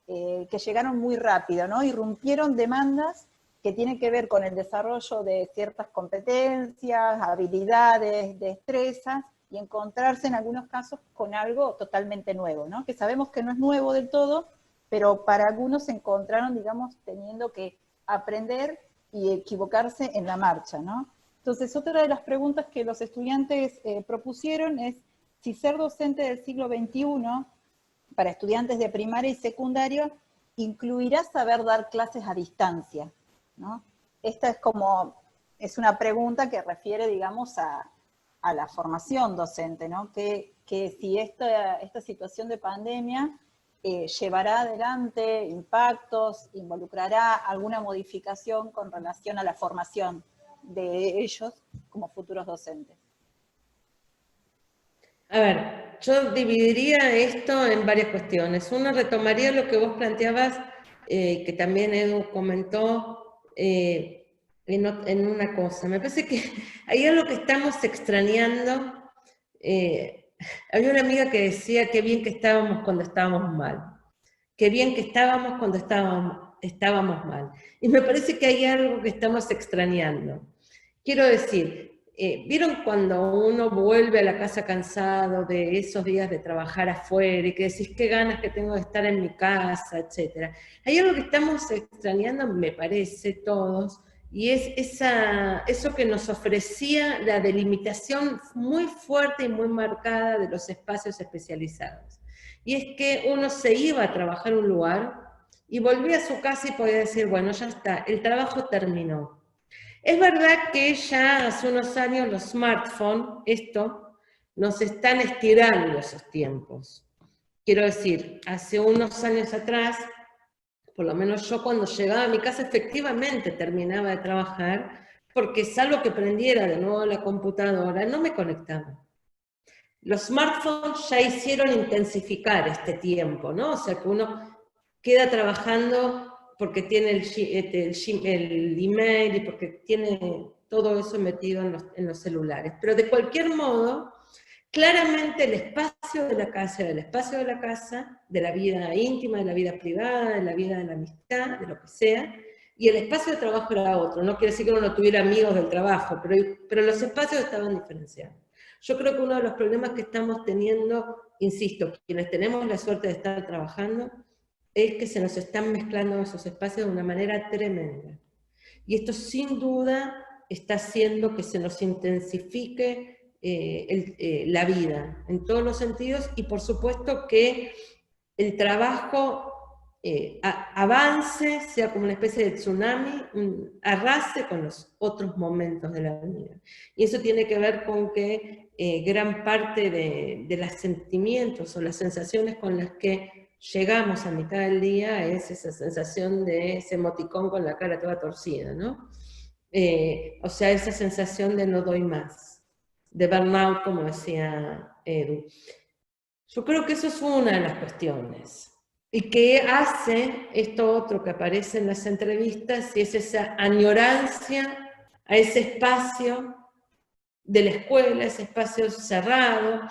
que llegaron muy rápido, ¿no? Irrumpieron demandas que tienen que ver con el desarrollo de ciertas competencias, habilidades, destrezas, y encontrarse en algunos casos con algo totalmente nuevo, ¿no? Que sabemos que no es nuevo del todo, pero para algunos se encontraron, digamos, teniendo que aprender y equivocarse en la marcha, ¿no? Entonces, otra de las preguntas que los estudiantes propusieron es si ser docente del siglo XXI, para estudiantes de primaria y secundaria, incluirá saber dar clases a distancia, ¿no? Esta es una pregunta que refiere, digamos, a la formación docente, ¿no? Que si esta situación de pandemia llevará adelante impactos, involucrará alguna modificación con relación a la formación de ellos como futuros docentes. A ver, yo dividiría esto en varias cuestiones. Una, retomaría lo que vos planteabas, que también Edu comentó, en una cosa. Me parece que hay algo que estamos extrañando. Había una amiga que decía qué bien que estábamos cuando estábamos mal. Qué bien que estábamos cuando estábamos mal. Y me parece que hay algo que estamos extrañando. Quiero decir, ¿vieron cuando uno vuelve a la casa cansado de esos días de trabajar afuera y que decís qué ganas que tengo de estar en mi casa, etcétera? Hay algo que estamos extrañando, me parece, todos, y es eso que nos ofrecía la delimitación muy fuerte y muy marcada de los espacios especializados. Y es que uno se iba a trabajar en un lugar y volvía a su casa y podía decir, bueno, ya está, el trabajo terminó. Es verdad que ya hace unos años los smartphones, nos están estirando esos tiempos. Quiero decir, hace unos años atrás, por lo menos yo cuando llegaba a mi casa efectivamente terminaba de trabajar, porque salvo que prendiera de nuevo la computadora, no me conectaba. Los smartphones ya hicieron intensificar este tiempo, ¿no? O sea que uno queda trabajando porque tiene el email y porque tiene todo eso metido en los celulares. Pero de cualquier modo, claramente el espacio de la casa era el espacio de la casa, de la vida íntima, de la vida privada, de la vida de la amistad, de lo que sea, y el espacio de trabajo era otro. No quiere decir que uno no tuviera amigos del trabajo, pero los espacios estaban diferenciados. Yo creo que uno de los problemas que estamos teniendo insisto, quienes tenemos la suerte de estar trabajando, es que se nos están mezclando esos espacios de una manera tremenda. Y esto sin duda está haciendo que se nos intensifique la vida, en todos los sentidos, y por supuesto que el trabajo avance, sea como una especie de tsunami, arrase con los otros momentos de la vida. Y eso tiene que ver con que gran parte de los sentimientos o las sensaciones con las que llegamos a mitad del día es esa sensación de ese emoticón con la cara toda torcida, ¿no? O sea, esa sensación de no doy más, de burnout, como decía Edu. Yo creo que eso es una de las cuestiones. Y que hace esto otro que aparece en las entrevistas, y es esa añorancia a ese espacio de la escuela, ese espacio cerrado.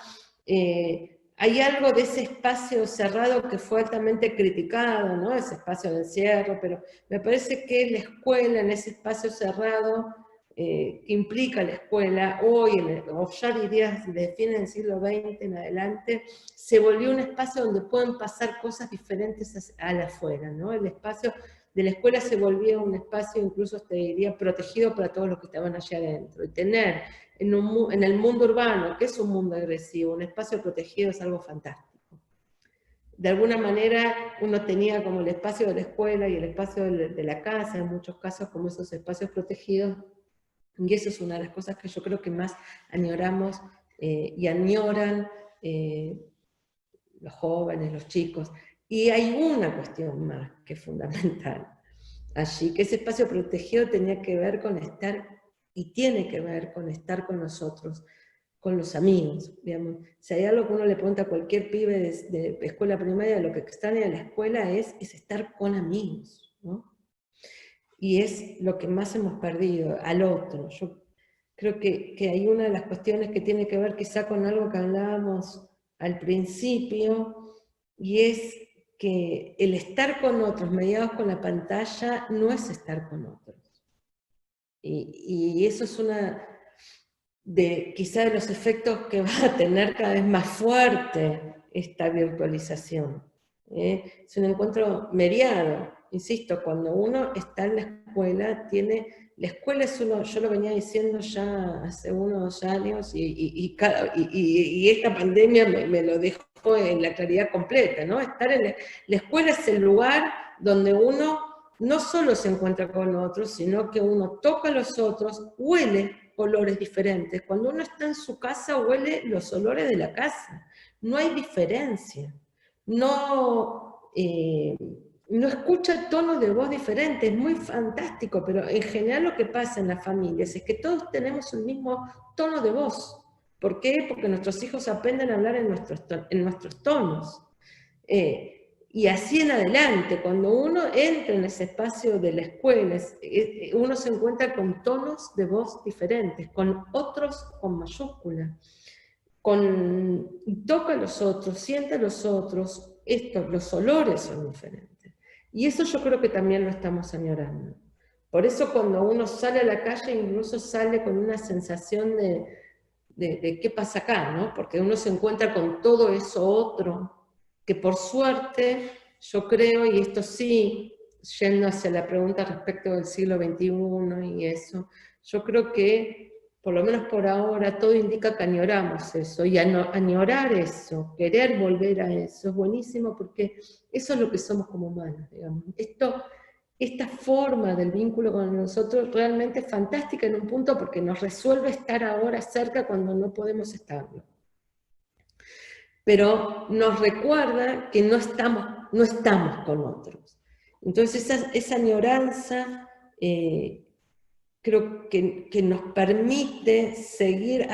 Hay algo de ese espacio cerrado que fue altamente criticado, ¿no? Ese espacio de encierro, pero me parece que la escuela, en ese espacio cerrado, que implica la escuela, hoy, o ya diría de fines del siglo XX en adelante, se volvió un espacio donde pueden pasar cosas diferentes a la afuera, ¿no? El espacio de la escuela se volvió un espacio, incluso te diría, protegido para todos los que estaban allá adentro, y tener en el mundo urbano, que es un mundo agresivo, un espacio protegido es algo fantástico. De alguna manera uno tenía como el espacio de la escuela y el espacio de la casa, en muchos casos como esos espacios protegidos, y eso es una de las cosas que yo creo que más añoramos y añoran los jóvenes, los chicos. Y hay una cuestión más que es fundamental allí, que ese espacio protegido tenía que ver con estar, y tiene que ver con estar con nosotros, con los amigos, digamos. Si hay algo que uno le pregunta a cualquier pibe de escuela primaria, lo que extraña de la escuela es estar con amigos, ¿no? Y es lo que más hemos perdido, al otro. Yo creo que hay una de las cuestiones que tiene que ver quizá con algo que hablábamos al principio, y es que el estar con otros, mediados con la pantalla, no es estar con otros. Y eso es una quizá de los efectos que va a tener cada vez más fuerte esta virtualización. Es un encuentro mediado, insisto, cuando uno está en la escuela, la escuela es uno, yo lo venía diciendo ya hace unos años, y esta pandemia me lo dejó en la claridad completa, ¿no? Estar en la escuela es el lugar donde uno no solo se encuentra con otros, sino que uno toca a los otros, huele olores diferentes. Cuando uno está en su casa, huele los olores de la casa. No hay diferencia. No escucha tonos de voz diferentes. Es muy fantástico, pero en general lo que pasa en las familias es que todos tenemos el mismo tono de voz. ¿Por qué? Porque nuestros hijos aprenden a hablar en nuestros tonos. Y así en adelante, cuando uno entra en ese espacio de la escuela, uno se encuentra con tonos de voz diferentes, con otros con mayúscula, toca a los otros, siente a los otros, los olores son diferentes. Y eso yo creo que también lo estamos añorando. Por eso cuando uno sale a la calle, incluso sale con una sensación de qué pasa acá, ¿no? Porque uno se encuentra con todo eso otro, que por suerte, yo creo, y esto sí, yendo hacia la pregunta respecto del siglo XXI y eso, yo creo que, por lo menos por ahora, todo indica que añoramos eso, y añorar eso, querer volver a eso, es buenísimo porque eso es lo que somos como humanos, digamos. Esta forma del vínculo con nosotros realmente es fantástica en un punto porque nos resuelve estar ahora cerca cuando no podemos estarlo. Pero nos recuerda que no estamos con otros. Entonces esa añoranza creo que nos permite seguir,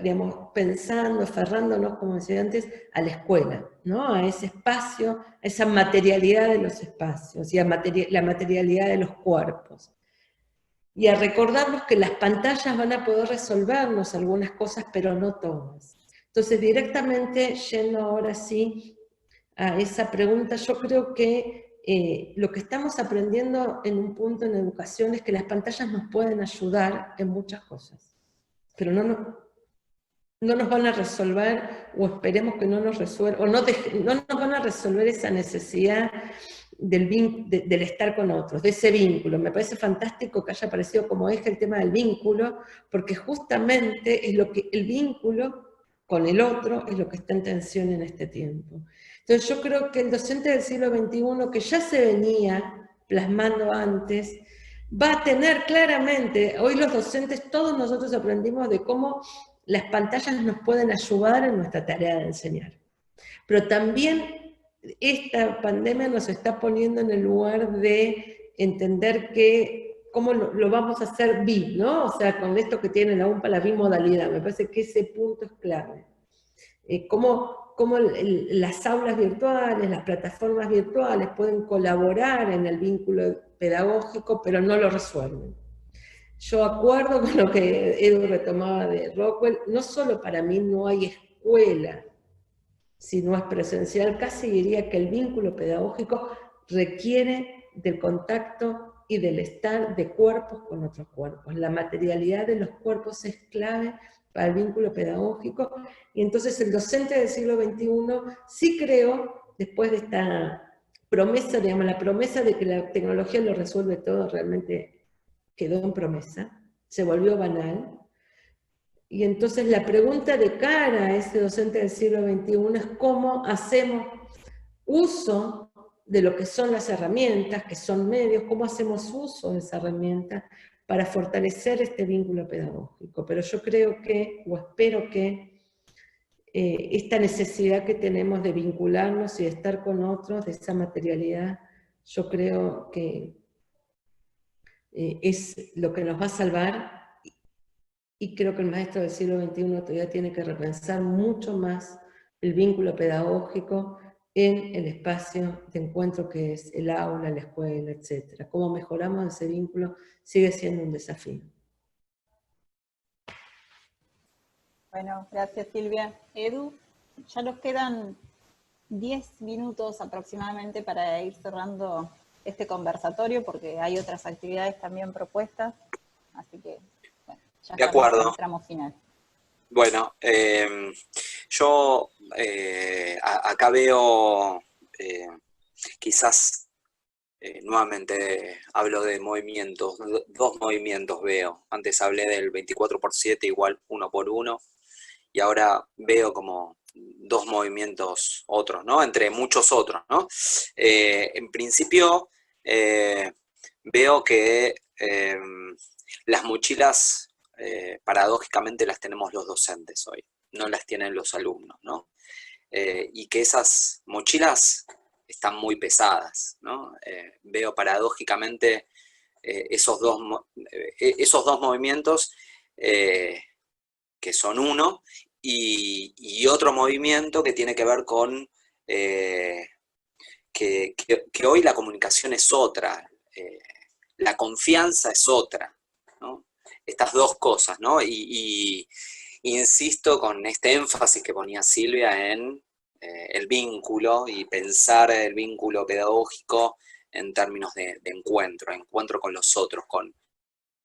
digamos, pensando, aferrándonos, como decía antes, a la escuela, ¿no? A ese espacio, a esa materialidad de los espacios, y a la materialidad de los cuerpos. Y a recordarnos que las pantallas van a poder resolvernos algunas cosas, pero no todas. Entonces, directamente, yendo ahora sí a esa pregunta, yo creo que lo que estamos aprendiendo en un punto en educación es que las pantallas nos pueden ayudar en muchas cosas, pero no nos van a resolver, o esperemos que no nos resuelvan, o no nos van a resolver esa necesidad del estar con otros, de ese vínculo. Me parece fantástico que haya aparecido como eje el tema del vínculo, porque justamente es lo que el vínculo con el otro es lo que está en tensión en este tiempo. Entonces yo creo que el docente del siglo XXI, que ya se venía plasmando antes, va a tener claramente, hoy los docentes, todos nosotros aprendimos de cómo las pantallas nos pueden ayudar en nuestra tarea de enseñar. Pero también esta pandemia nos está poniendo en el lugar de entender que cómo lo vamos a hacer ¿no? O sea, con esto que tiene la UMPA, la bimodalidad, me parece que ese punto es clave. Cómo las aulas virtuales, las plataformas virtuales pueden colaborar en el vínculo pedagógico, pero no lo resuelven. Yo acuerdo con lo que Edu retomaba de Rockwell, no solo para mí no hay escuela, si no es presencial, casi diría que el vínculo pedagógico requiere del contacto y del estar de cuerpos con otros cuerpos. La materialidad de los cuerpos es clave para el vínculo pedagógico, y entonces el docente del siglo XXI sí creo, después de esta promesa, digamos, la promesa de que la tecnología lo resuelve todo, realmente quedó en promesa, se volvió banal. Y entonces la pregunta de cara a ese docente del siglo XXI es cómo hacemos uso de lo que son las herramientas, que son medios, cómo hacemos uso de esa herramienta para fortalecer este vínculo pedagógico. Pero yo creo que, o espero que, esta necesidad que tenemos de vincularnos y de estar con otros, de esa materialidad, yo creo que es lo que nos va a salvar. Y creo que el maestro del siglo XXI todavía tiene que repensar mucho más el vínculo pedagógico en el espacio de encuentro que es el aula, la escuela, etc. Cómo mejoramos ese vínculo sigue siendo un desafío. Bueno, gracias Silvia. Edu, ya nos quedan 10 minutos aproximadamente para ir cerrando este conversatorio, porque hay otras actividades también propuestas, así que bueno, ya de acuerdo. En el tramo final. Bueno, yo acá veo quizás nuevamente hablo de movimientos, dos movimientos veo. Antes hablé del 24/7 igual 1 por 1, y ahora veo como dos movimientos otros, ¿no? Entre muchos otros, ¿no? En principio veo que las mochilas paradójicamente las tenemos los docentes hoy, no las tienen los alumnos, ¿no? Y que esas mochilas están muy pesadas, ¿no? Veo paradójicamente esos dos movimientos que son uno, y otro movimiento que tiene que ver con que hoy la comunicación es otra, la confianza es otra, ¿no? Estas dos cosas, ¿no? Y insisto con este énfasis que ponía Silvia en el vínculo, y pensar el vínculo pedagógico en términos de encuentro con los otros,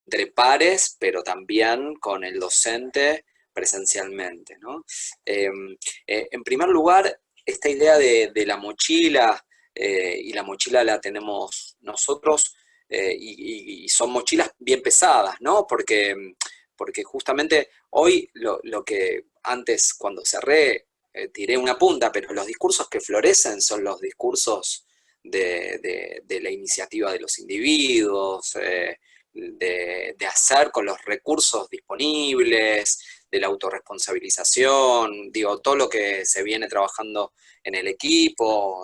entre pares, pero también con el docente presencialmente, ¿no? En primer lugar, esta idea de la mochila, y la mochila la tenemos nosotros, y son mochilas bien pesadas, ¿no? Porque justamente hoy lo que antes, cuando cerré, tiré una punta, pero los discursos que florecen son los discursos de la iniciativa de los individuos, de hacer con los recursos disponibles, de la autorresponsabilización, digo, todo lo que se viene trabajando en el equipo,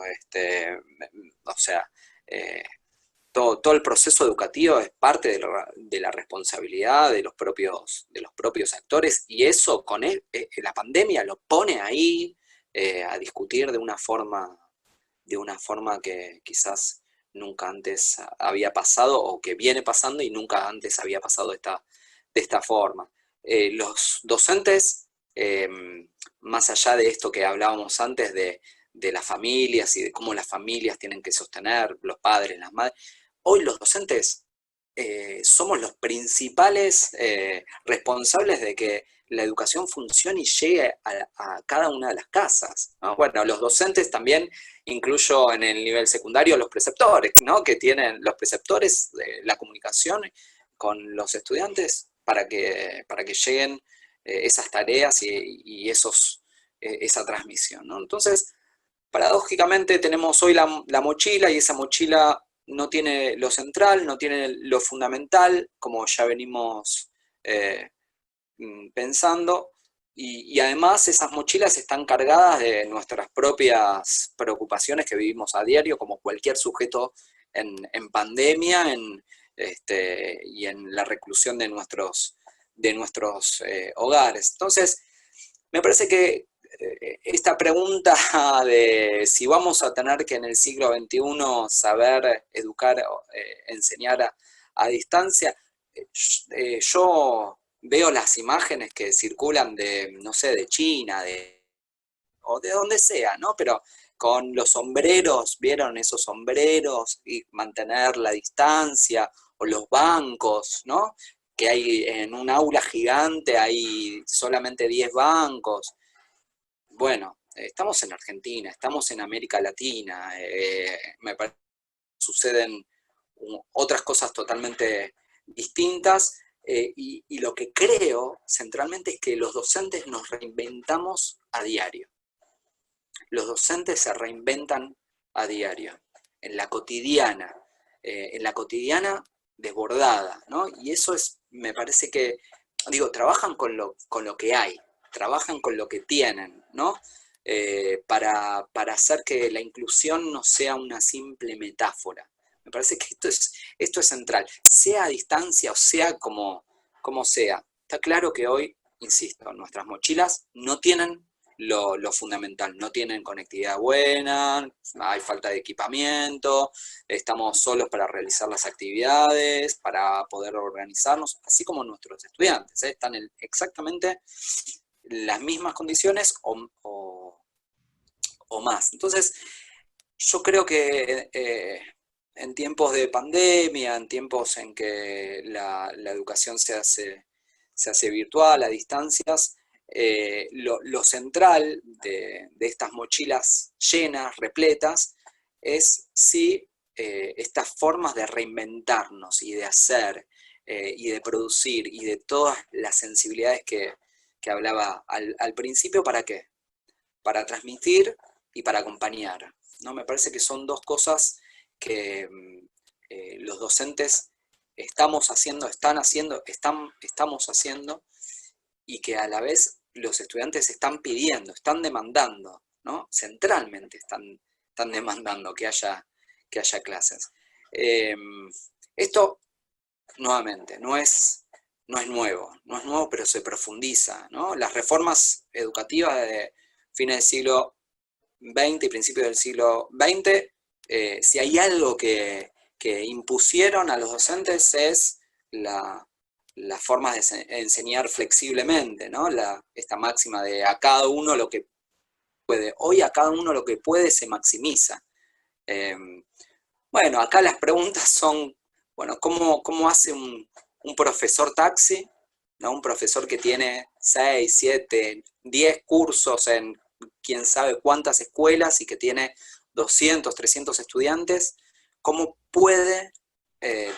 o sea, todo el proceso educativo es parte de la responsabilidad de los propios actores, y eso con la pandemia lo pone ahí a discutir de una forma que quizás nunca antes había pasado, o que viene pasando y nunca antes había pasado de esta forma. Los docentes, más allá de esto que hablábamos antes de las familias y de cómo las familias tienen que sostener, los padres, las madres, hoy los docentes somos los principales responsables de que la educación funcione y llegue a cada una de las casas, ¿no? Bueno, los docentes también, incluyo en el nivel secundario los preceptores, ¿no? Que tienen los preceptores la comunicación con los estudiantes para que lleguen esas tareas y esa transmisión, ¿no? Entonces, paradójicamente tenemos hoy la mochila, y esa mochila no tiene lo central, no tiene lo fundamental, como ya venimos pensando, y además esas mochilas están cargadas de nuestras propias preocupaciones que vivimos a diario, como cualquier sujeto en pandemia y en la reclusión de nuestros hogares. Entonces, me parece que esta pregunta de si vamos a tener que en el siglo XXI saber educar, enseñar a distancia, yo veo las imágenes que circulan de, no sé, de China, o de donde sea, ¿no? Pero con los sombreros, ¿vieron esos sombreros? Y mantener la distancia, o los bancos, ¿no? Que hay en un aula gigante, hay solamente 10 bancos. Bueno, estamos en Argentina, estamos en América Latina, me parece que suceden otras cosas totalmente distintas, y lo que creo centralmente es que los docentes nos reinventamos a diario. Los docentes se reinventan a diario, en la cotidiana desbordada, ¿no? Y eso me parece que, digo, trabajan con lo que hay, trabajan con lo que tienen, ¿no? Para hacer que la inclusión no sea una simple metáfora. Me parece que esto es central, sea a distancia o sea como sea. Está claro que hoy, insisto, nuestras mochilas no tienen lo fundamental, no tienen conectividad buena, hay falta de equipamiento, estamos solos para realizar las actividades, para poder organizarnos, así como nuestros estudiantes, están en exactamente las mismas condiciones o más. Entonces, yo creo que en tiempos de pandemia, en tiempos en que la educación se hace virtual, a distancias, lo central de estas mochilas llenas, repletas, es sí estas formas de reinventarnos y de hacer y de producir y de todas las sensibilidades que hablaba al principio. ¿Para qué? Para transmitir y para acompañar, ¿no? Me parece que son dos cosas que los docentes estamos haciendo, estamos haciendo, y que a la vez los estudiantes están pidiendo, están demandando, ¿no? Centralmente están demandando que haya clases. Esto, nuevamente, no es nuevo, pero se profundiza, ¿no? Las reformas educativas de fines del siglo XX y principios del siglo XX, si hay algo que impusieron a los docentes es las formas de enseñar flexiblemente, ¿no? Esta máxima de a cada uno lo que puede. Hoy a cada uno lo que puede se maximiza. Bueno, acá las preguntas son, bueno, ¿cómo hace un profesor taxi, ¿no? Un profesor que tiene 6, 7, 10 cursos en quién sabe cuántas escuelas y que tiene 200, 300 estudiantes, ¿cómo puede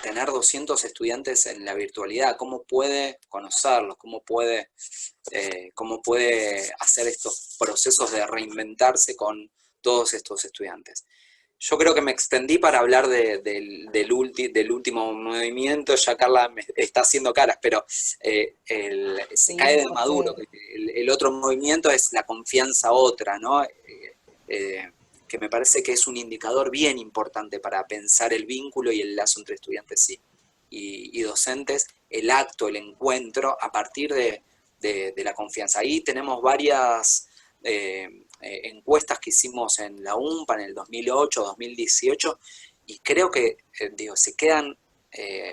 tener 200 estudiantes en la virtualidad? ¿Cómo puede conocerlos? ¿Cómo puede hacer estos procesos de reinventarse con todos estos estudiantes? Yo creo que me extendí para hablar del último movimiento. Ya Carla me está haciendo caras, pero se cae de Maduro. El otro movimiento es la confianza otra, ¿no? Que me parece que es un indicador bien importante para pensar el vínculo y el lazo entre estudiantes y docentes, el acto, el encuentro a partir de la confianza. Ahí tenemos varias encuestas que hicimos en la UNPA en el 2008, 2018, y creo que se quedan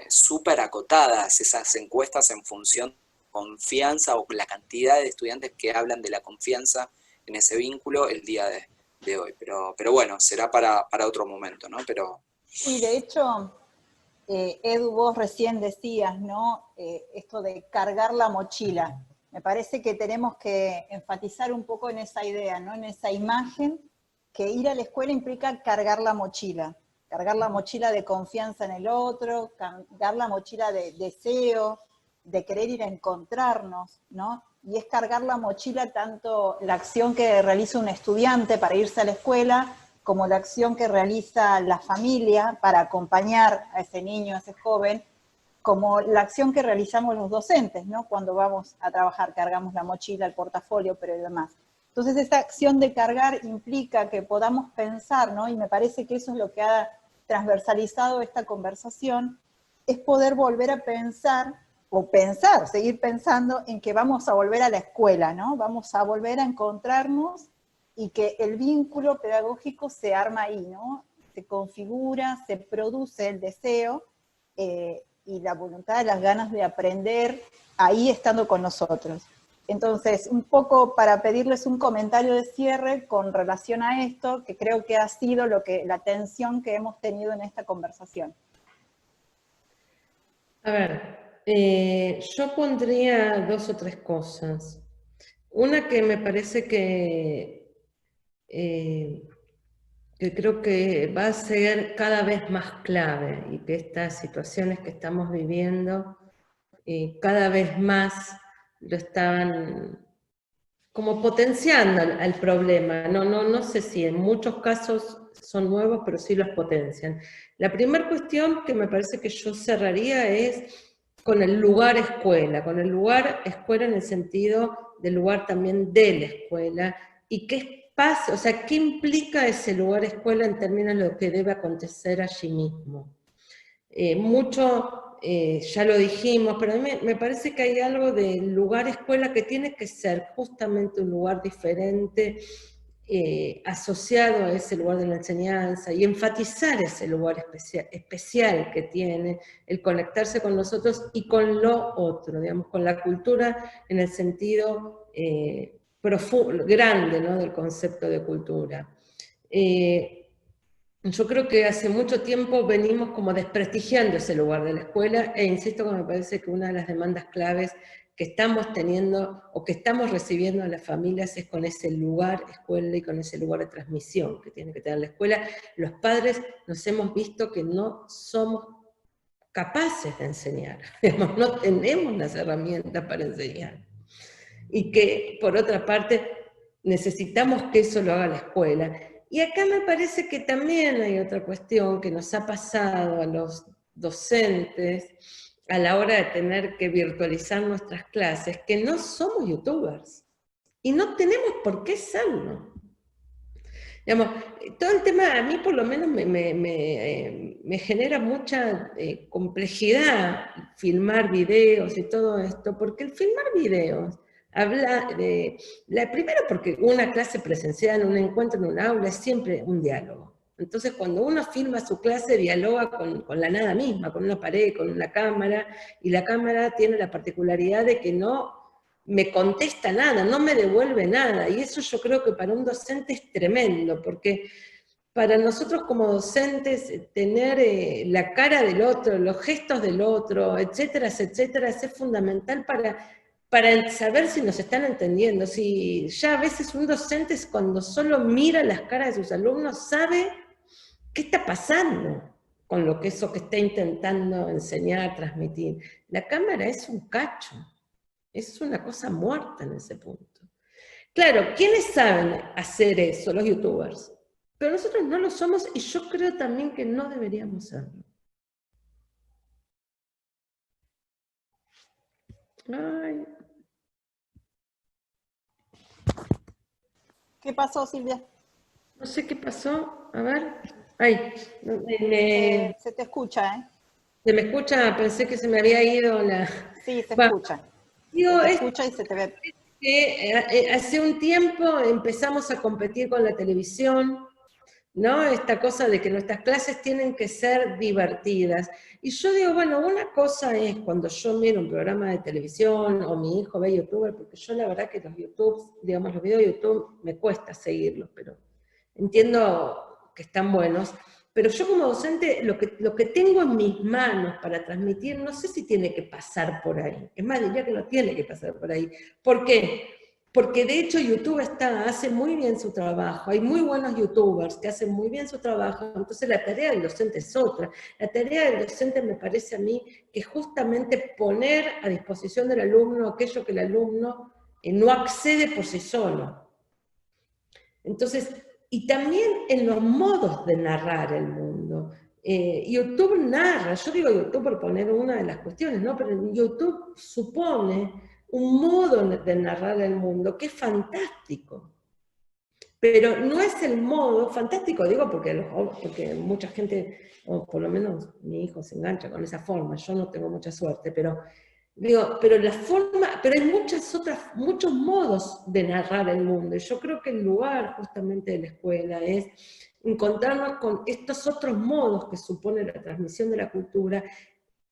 súper acotadas esas encuestas en función de confianza o la cantidad de estudiantes que hablan de la confianza en ese vínculo el día de hoy. Pero bueno, será para otro momento, ¿no? Sí, de hecho, Edu, vos recién decías, ¿no? Esto de cargar la mochila. Me parece que tenemos que enfatizar un poco en esa idea, ¿no? En esa imagen, que ir a la escuela implica cargar la mochila de confianza en el otro, cargar la mochila de deseo, de querer ir a encontrarnos, ¿no? Y es cargar la mochila tanto la acción que realiza un estudiante para irse a la escuela, como la acción que realiza la familia para acompañar a ese niño, a ese joven, como la acción que realizamos los docentes, ¿no? Cuando vamos a trabajar, cargamos la mochila, el portafolio, pero y demás. Entonces, esta acción de cargar implica que podamos pensar, ¿no? Y me parece que eso es lo que ha transversalizado esta conversación, es poder volver a pensar, o seguir pensando en que vamos a volver a la escuela, ¿no? Vamos a volver a encontrarnos y que el vínculo pedagógico se arma ahí, ¿no? Se configura, se produce el deseo y la voluntad, las ganas de aprender ahí estando con nosotros. Entonces, un poco para pedirles un comentario de cierre con relación a esto, que creo que ha sido la tensión que hemos tenido en esta conversación. A ver, yo pondría 2 o 3 cosas. Una que me parece que creo que va a ser cada vez más clave, y que estas situaciones que estamos viviendo cada vez más lo están como potenciando al problema. No sé si en muchos casos son nuevos, pero sí los potencian. La primera cuestión que me parece que yo cerraría es con el lugar escuela, en el sentido del lugar también de la escuela, y qué pasa, o sea, qué implica ese lugar escuela en términos de lo que debe acontecer allí mismo. Ya lo dijimos, pero a mí me parece que hay algo del lugar escuela que tiene que ser justamente un lugar diferente, asociado a ese lugar de la enseñanza, y enfatizar ese lugar especial que tiene, el conectarse con nosotros y con lo otro, digamos, con la cultura en el sentido grande, ¿no?, del concepto de cultura. Yo creo que hace mucho tiempo venimos como desprestigiando ese lugar de la escuela, e insisto que me parece que una de las demandas claves que estamos teniendo o que estamos recibiendo a las familias es con ese lugar escuela y con ese lugar de transmisión que tiene que tener la escuela. Los padres nos hemos visto que no somos capaces de enseñar, no tenemos las herramientas para enseñar. Y que, por otra parte, necesitamos que eso lo haga la escuela. Y acá me parece que también hay otra cuestión que nos ha pasado a los docentes a la hora de tener que virtualizar nuestras clases, que no somos youtubers, y no tenemos por qué serlo. Digamos, todo el tema a mí por lo menos me genera mucha complejidad filmar videos y todo esto, porque el filmar videos habla de, primero porque una clase presencial, un encuentro en un aula es siempre un diálogo. Entonces cuando uno filma su clase dialoga con la nada misma, con una pared, con una cámara, y la cámara tiene la particularidad de que no me contesta nada, no me devuelve nada, y eso yo creo que para un docente es tremendo, porque para nosotros como docentes tener la cara del otro, los gestos del otro, etcétera, etcétera, es fundamental para saber si nos están entendiendo. Si ya a veces un docente cuando solo mira las caras de sus alumnos sabe qué está pasando con lo que eso que está intentando enseñar, transmitir. La cámara es un cacho. Es una cosa muerta en ese punto. Claro, ¿quiénes saben hacer eso? Los youtubers. Pero nosotros no lo somos, y yo creo también que no deberíamos serlo. Ay. ¿Qué pasó, Silvia? No sé qué pasó. A ver. Ay. Se te escucha, ¿eh? ¿Se me escucha? Pensé que se me había ido la... Sí, se escucha. Digo, se escucha y se te ve. Que hace un tiempo empezamos a competir con la televisión, ¿no? Esta cosa de que nuestras clases tienen que ser divertidas. Y yo digo, bueno, una cosa es cuando yo miro un programa de televisión o mi hijo ve youtuber, porque yo la verdad que los videos de YouTube me cuesta seguirlos, pero entiendo que están buenos. pero yo como docente, lo que tengo en mis manos para transmitir, no sé si tiene que pasar por ahí. Es más, diría que no tiene que pasar por ahí. ¿Por qué? Porque de hecho YouTube hace muy bien su trabajo, hay muy buenos youtubers que hacen muy bien su trabajo, entonces la tarea del docente es otra. La tarea del docente me parece a mí que es justamente poner a disposición del alumno aquello que el alumno no accede por sí solo. Entonces, y también en los modos de narrar el mundo. YouTube narra, yo digo YouTube por poner una de las cuestiones, ¿no? Pero YouTube supone un modo de narrar el mundo que es fantástico. Pero no es el modo, fantástico digo porque mucha gente, o por lo menos mi hijo se engancha con esa forma, yo no tengo mucha suerte, pero digo, pero la forma, pero hay muchos modos de narrar el mundo, y yo creo que el lugar justamente de la escuela es encontrarnos con estos otros modos que supone la transmisión de la cultura,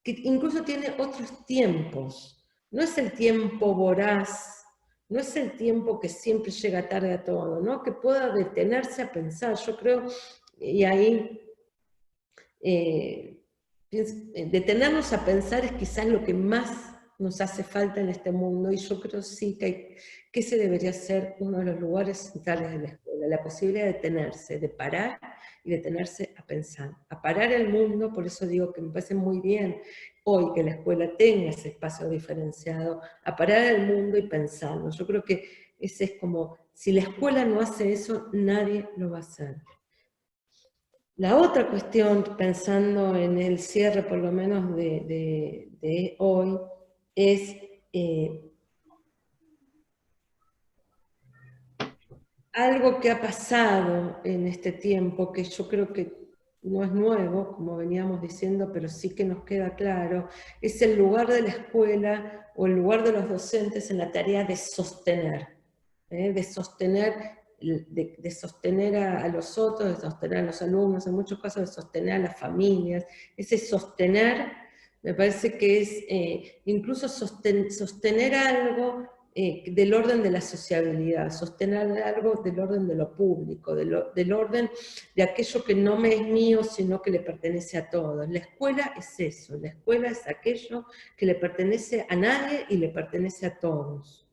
que incluso tiene otros tiempos. No es el tiempo voraz, no es el tiempo que siempre llega tarde a todo, ¿no? Que pueda detenerse a pensar, yo creo, y ahí detenernos a pensar es quizás lo que más nos hace falta en este mundo, y yo creo sí que ese debería ser uno de los lugares centrales de la escuela, la posibilidad de detenerse, de parar y detenerse a pensar, a parar el mundo. Por eso digo que me parece muy bien hoy que la escuela tenga ese espacio diferenciado, a parar el mundo y pensarlo. Yo creo que ese es como, si la escuela no hace eso, nadie lo va a hacer. La otra cuestión, pensando en el cierre por lo menos de hoy, es algo que ha pasado en este tiempo, que yo creo que no es nuevo, como veníamos diciendo, pero sí que nos queda claro, es el lugar de la escuela o el lugar de los docentes en la tarea de sostener, de sostener a los otros, de sostener a los alumnos, en muchos casos de sostener a las familias. Ese sostener me parece que es incluso sostener algo del orden de la sociabilidad, sostener algo del orden de lo público, del orden de aquello que no me es mío, sino que le pertenece a todos. La escuela es eso, la escuela es aquello que le pertenece a nadie y le pertenece a todos.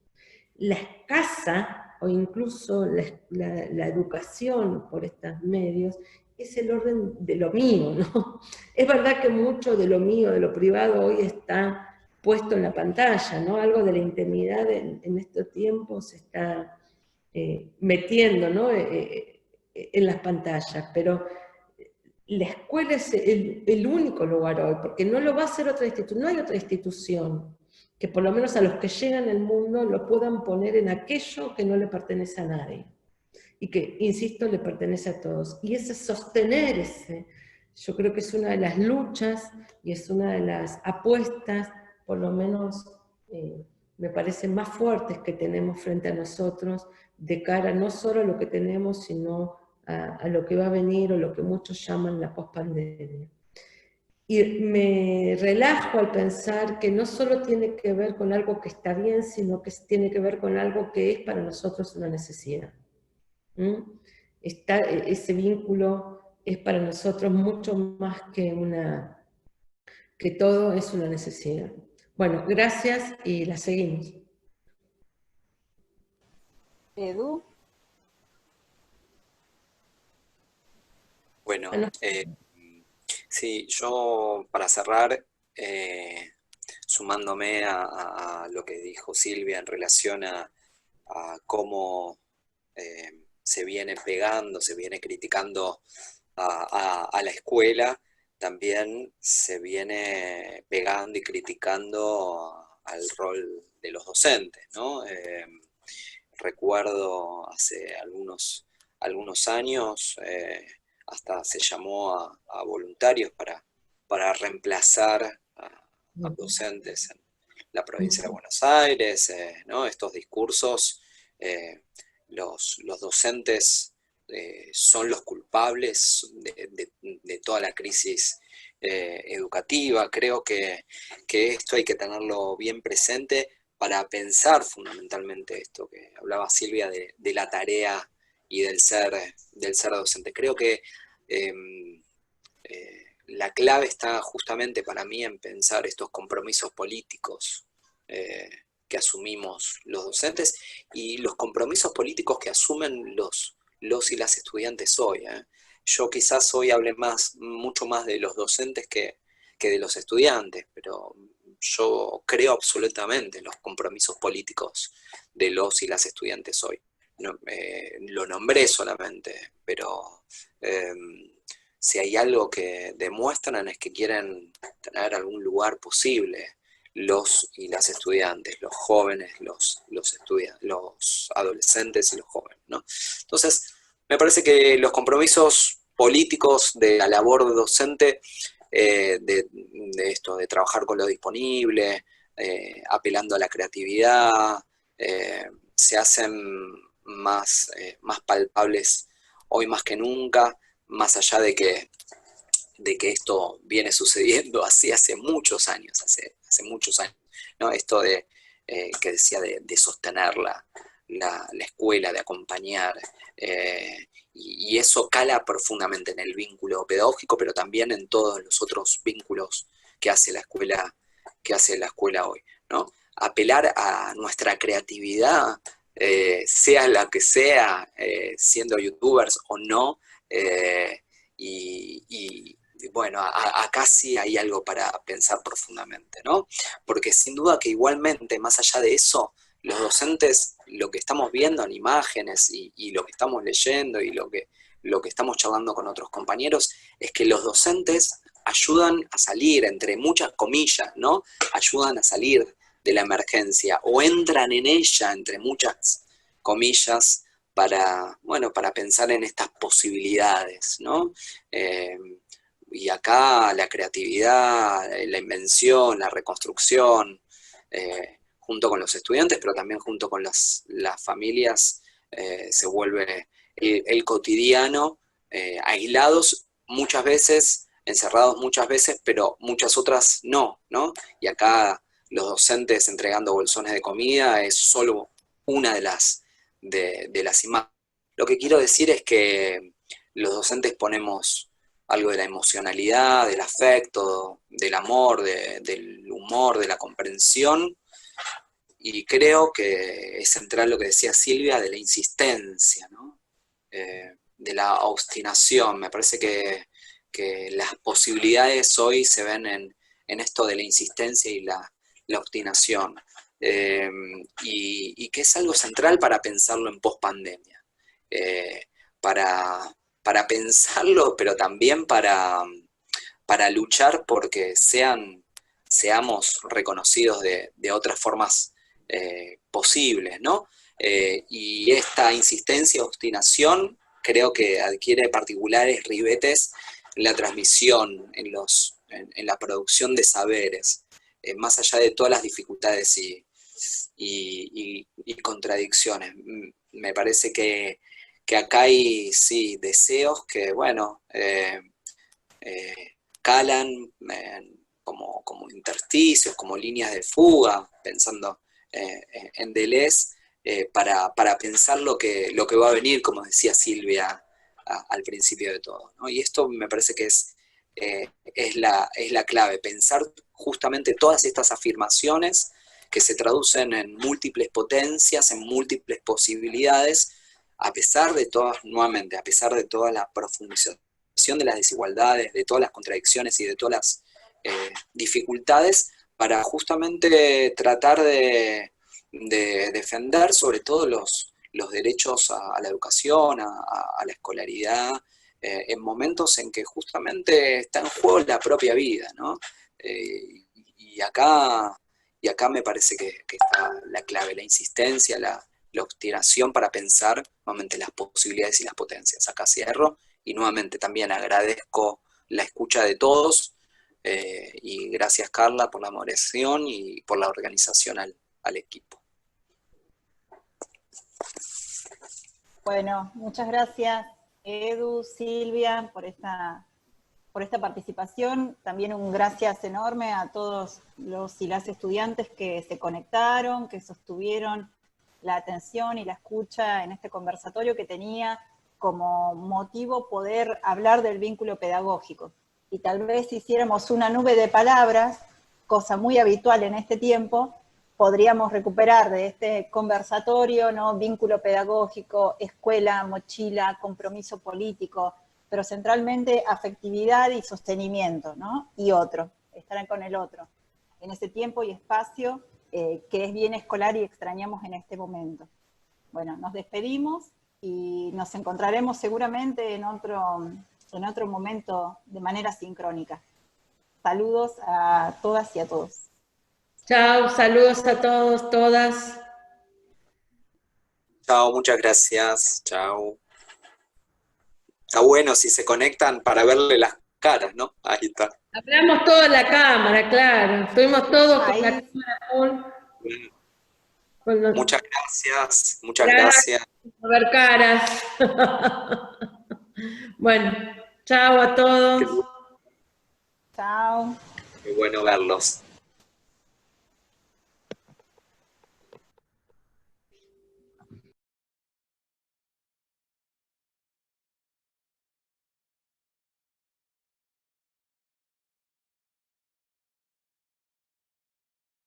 La casa, o incluso la educación por estos medios, es el orden de lo mío, ¿no? Es verdad que mucho de lo mío, de lo privado, hoy está puesto en la pantalla, ¿no? Algo de la intimidad en estos tiempos se está metiendo, ¿no? En las pantallas, pero la escuela es el único lugar hoy, porque no lo va a hacer otra institución, no hay otra institución que por lo menos a los que llegan al mundo lo puedan poner en aquello que no le pertenece a nadie, y que, insisto, le pertenece a todos. Y ese sostener yo creo que es una de las luchas, y es una de las apuestas, por lo menos me parecen más fuertes que tenemos frente a nosotros, de cara no solo a lo que tenemos, sino a lo que va a venir, o lo que muchos llaman la pospandemia. Y me relajo al pensar que no solo tiene que ver con algo que está bien, sino que tiene que ver con algo que es para nosotros una necesidad. Ese vínculo es para nosotros mucho más que todo, es una necesidad. Bueno, gracias y la seguimos. Edu. Bueno, sí, yo para cerrar, sumándome a lo que dijo Silvia en relación a cómo se viene pegando, se viene criticando a la escuela, también se viene pegando y criticando al rol de los docentes, ¿no? Recuerdo hace algunos años, hasta se llamó a voluntarios para reemplazar a docentes en la provincia de Buenos Aires, ¿no? Estos discursos, los docentes son los culpables de toda la crisis educativa. Creo que esto hay que tenerlo bien presente para pensar fundamentalmente esto que hablaba Silvia de la tarea y del ser docente. Creo que la clave está justamente para mí en pensar estos compromisos políticos que asumimos los docentes y los compromisos políticos que asumen los y las estudiantes hoy. Yo quizás hoy hable mucho más de los docentes que de los estudiantes, pero yo creo absolutamente en los compromisos políticos de los y las estudiantes hoy. No, lo nombré solamente, pero si hay algo que demuestran es que quieren tener algún lugar posible los y las estudiantes, los jóvenes, los adolescentes y los jóvenes, ¿no? Entonces, me parece que los compromisos políticos de la labor docente, de esto, de trabajar con lo disponible, apelando a la creatividad, se hacen más palpables hoy más que nunca, más allá de que esto viene sucediendo así hace muchos años, hace muchos años, ¿no? Esto de que decía de sostener la escuela, de acompañar, y eso cala profundamente en el vínculo pedagógico, pero también en todos los otros vínculos que hace la escuela hoy, ¿no? Apelar a nuestra creatividad, sea la que sea, siendo youtubers o no, y bueno, acá sí hay algo para pensar profundamente, ¿no? Porque sin duda que igualmente, más allá de eso, los docentes, lo que estamos viendo en imágenes y lo que estamos leyendo y lo que estamos charlando con otros compañeros, es que los docentes ayudan a salir, entre muchas comillas, ¿no? Ayudan a salir de la emergencia o entran en ella, entre muchas comillas, para pensar en estas posibilidades, ¿no? Y acá la creatividad, la invención, la reconstrucción, junto con los estudiantes, pero también junto con las familias, se vuelve el cotidiano, aislados muchas veces, encerrados muchas veces, pero muchas otras no, ¿no? Y acá los docentes entregando bolsones de comida es solo una de las imágenes. Lo que quiero decir es que los docentes ponemos algo de la emocionalidad, del afecto, del amor, del humor, de la comprensión, y creo que es central lo que decía Silvia, de la insistencia, ¿no? De la obstinación. Me parece que las posibilidades hoy se ven en esto de la insistencia y la obstinación, y que es algo central para pensarlo en pospandemia, para pensarlo, pero también para luchar porque seamos reconocidos de otras formas posibles, ¿no? Y esta insistencia, obstinación, creo que adquiere particulares ribetes en la transmisión, en la producción de saberes, más allá de todas las dificultades y contradicciones. Me parece que acá hay, sí, deseos que, bueno, calan como intersticios, como líneas de fuga, pensando en Deleuze, para pensar lo que va a venir, como decía Silvia al principio de todo, ¿no? Y esto me parece que es la clave, pensar justamente todas estas afirmaciones que se traducen en múltiples potencias, en múltiples posibilidades, a pesar de todas, nuevamente, a pesar de toda la profundización de las desigualdades, de todas las contradicciones y de todas las dificultades, para justamente tratar de defender sobre todo los derechos a la educación, a la escolaridad, en momentos en que justamente está en juego la propia vida, ¿no? Y acá me parece que está la clave, la insistencia, la obstinación para pensar nuevamente las posibilidades y las potencias. Acá cierro y nuevamente también agradezco la escucha de todos, y gracias Carla por la moderación y por la organización al equipo. Bueno, muchas gracias Edu, Silvia, por esta participación. También un gracias enorme a todos los y las estudiantes que se conectaron, que sostuvieron la atención y la escucha en este conversatorio que tenía como motivo poder hablar del vínculo pedagógico. y tal vez si hiciéramos una nube de palabras, cosa muy habitual en este tiempo, podríamos recuperar de este conversatorio, ¿no? Vínculo pedagógico, escuela, mochila, compromiso político, pero centralmente afectividad y sostenimiento, ¿no? Y otro, estar con el otro, en ese tiempo y espacio que es bien escolar y extrañamos en este momento. Bueno, nos despedimos y nos encontraremos seguramente en otro momento de manera sincrónica. Saludos a todas y a todos. Chao, saludos a todos, todas. Chao, muchas gracias. Chao. Está bueno si se conectan para verle las caras, ¿no? Ahí está. Hablamos toda la cámara, claro. Estuvimos todos con Ahí. la cámara full. Muchas gracias, muchas gracias. A ver caras. Bueno, chao a todos. Chao. Qué bueno verlos.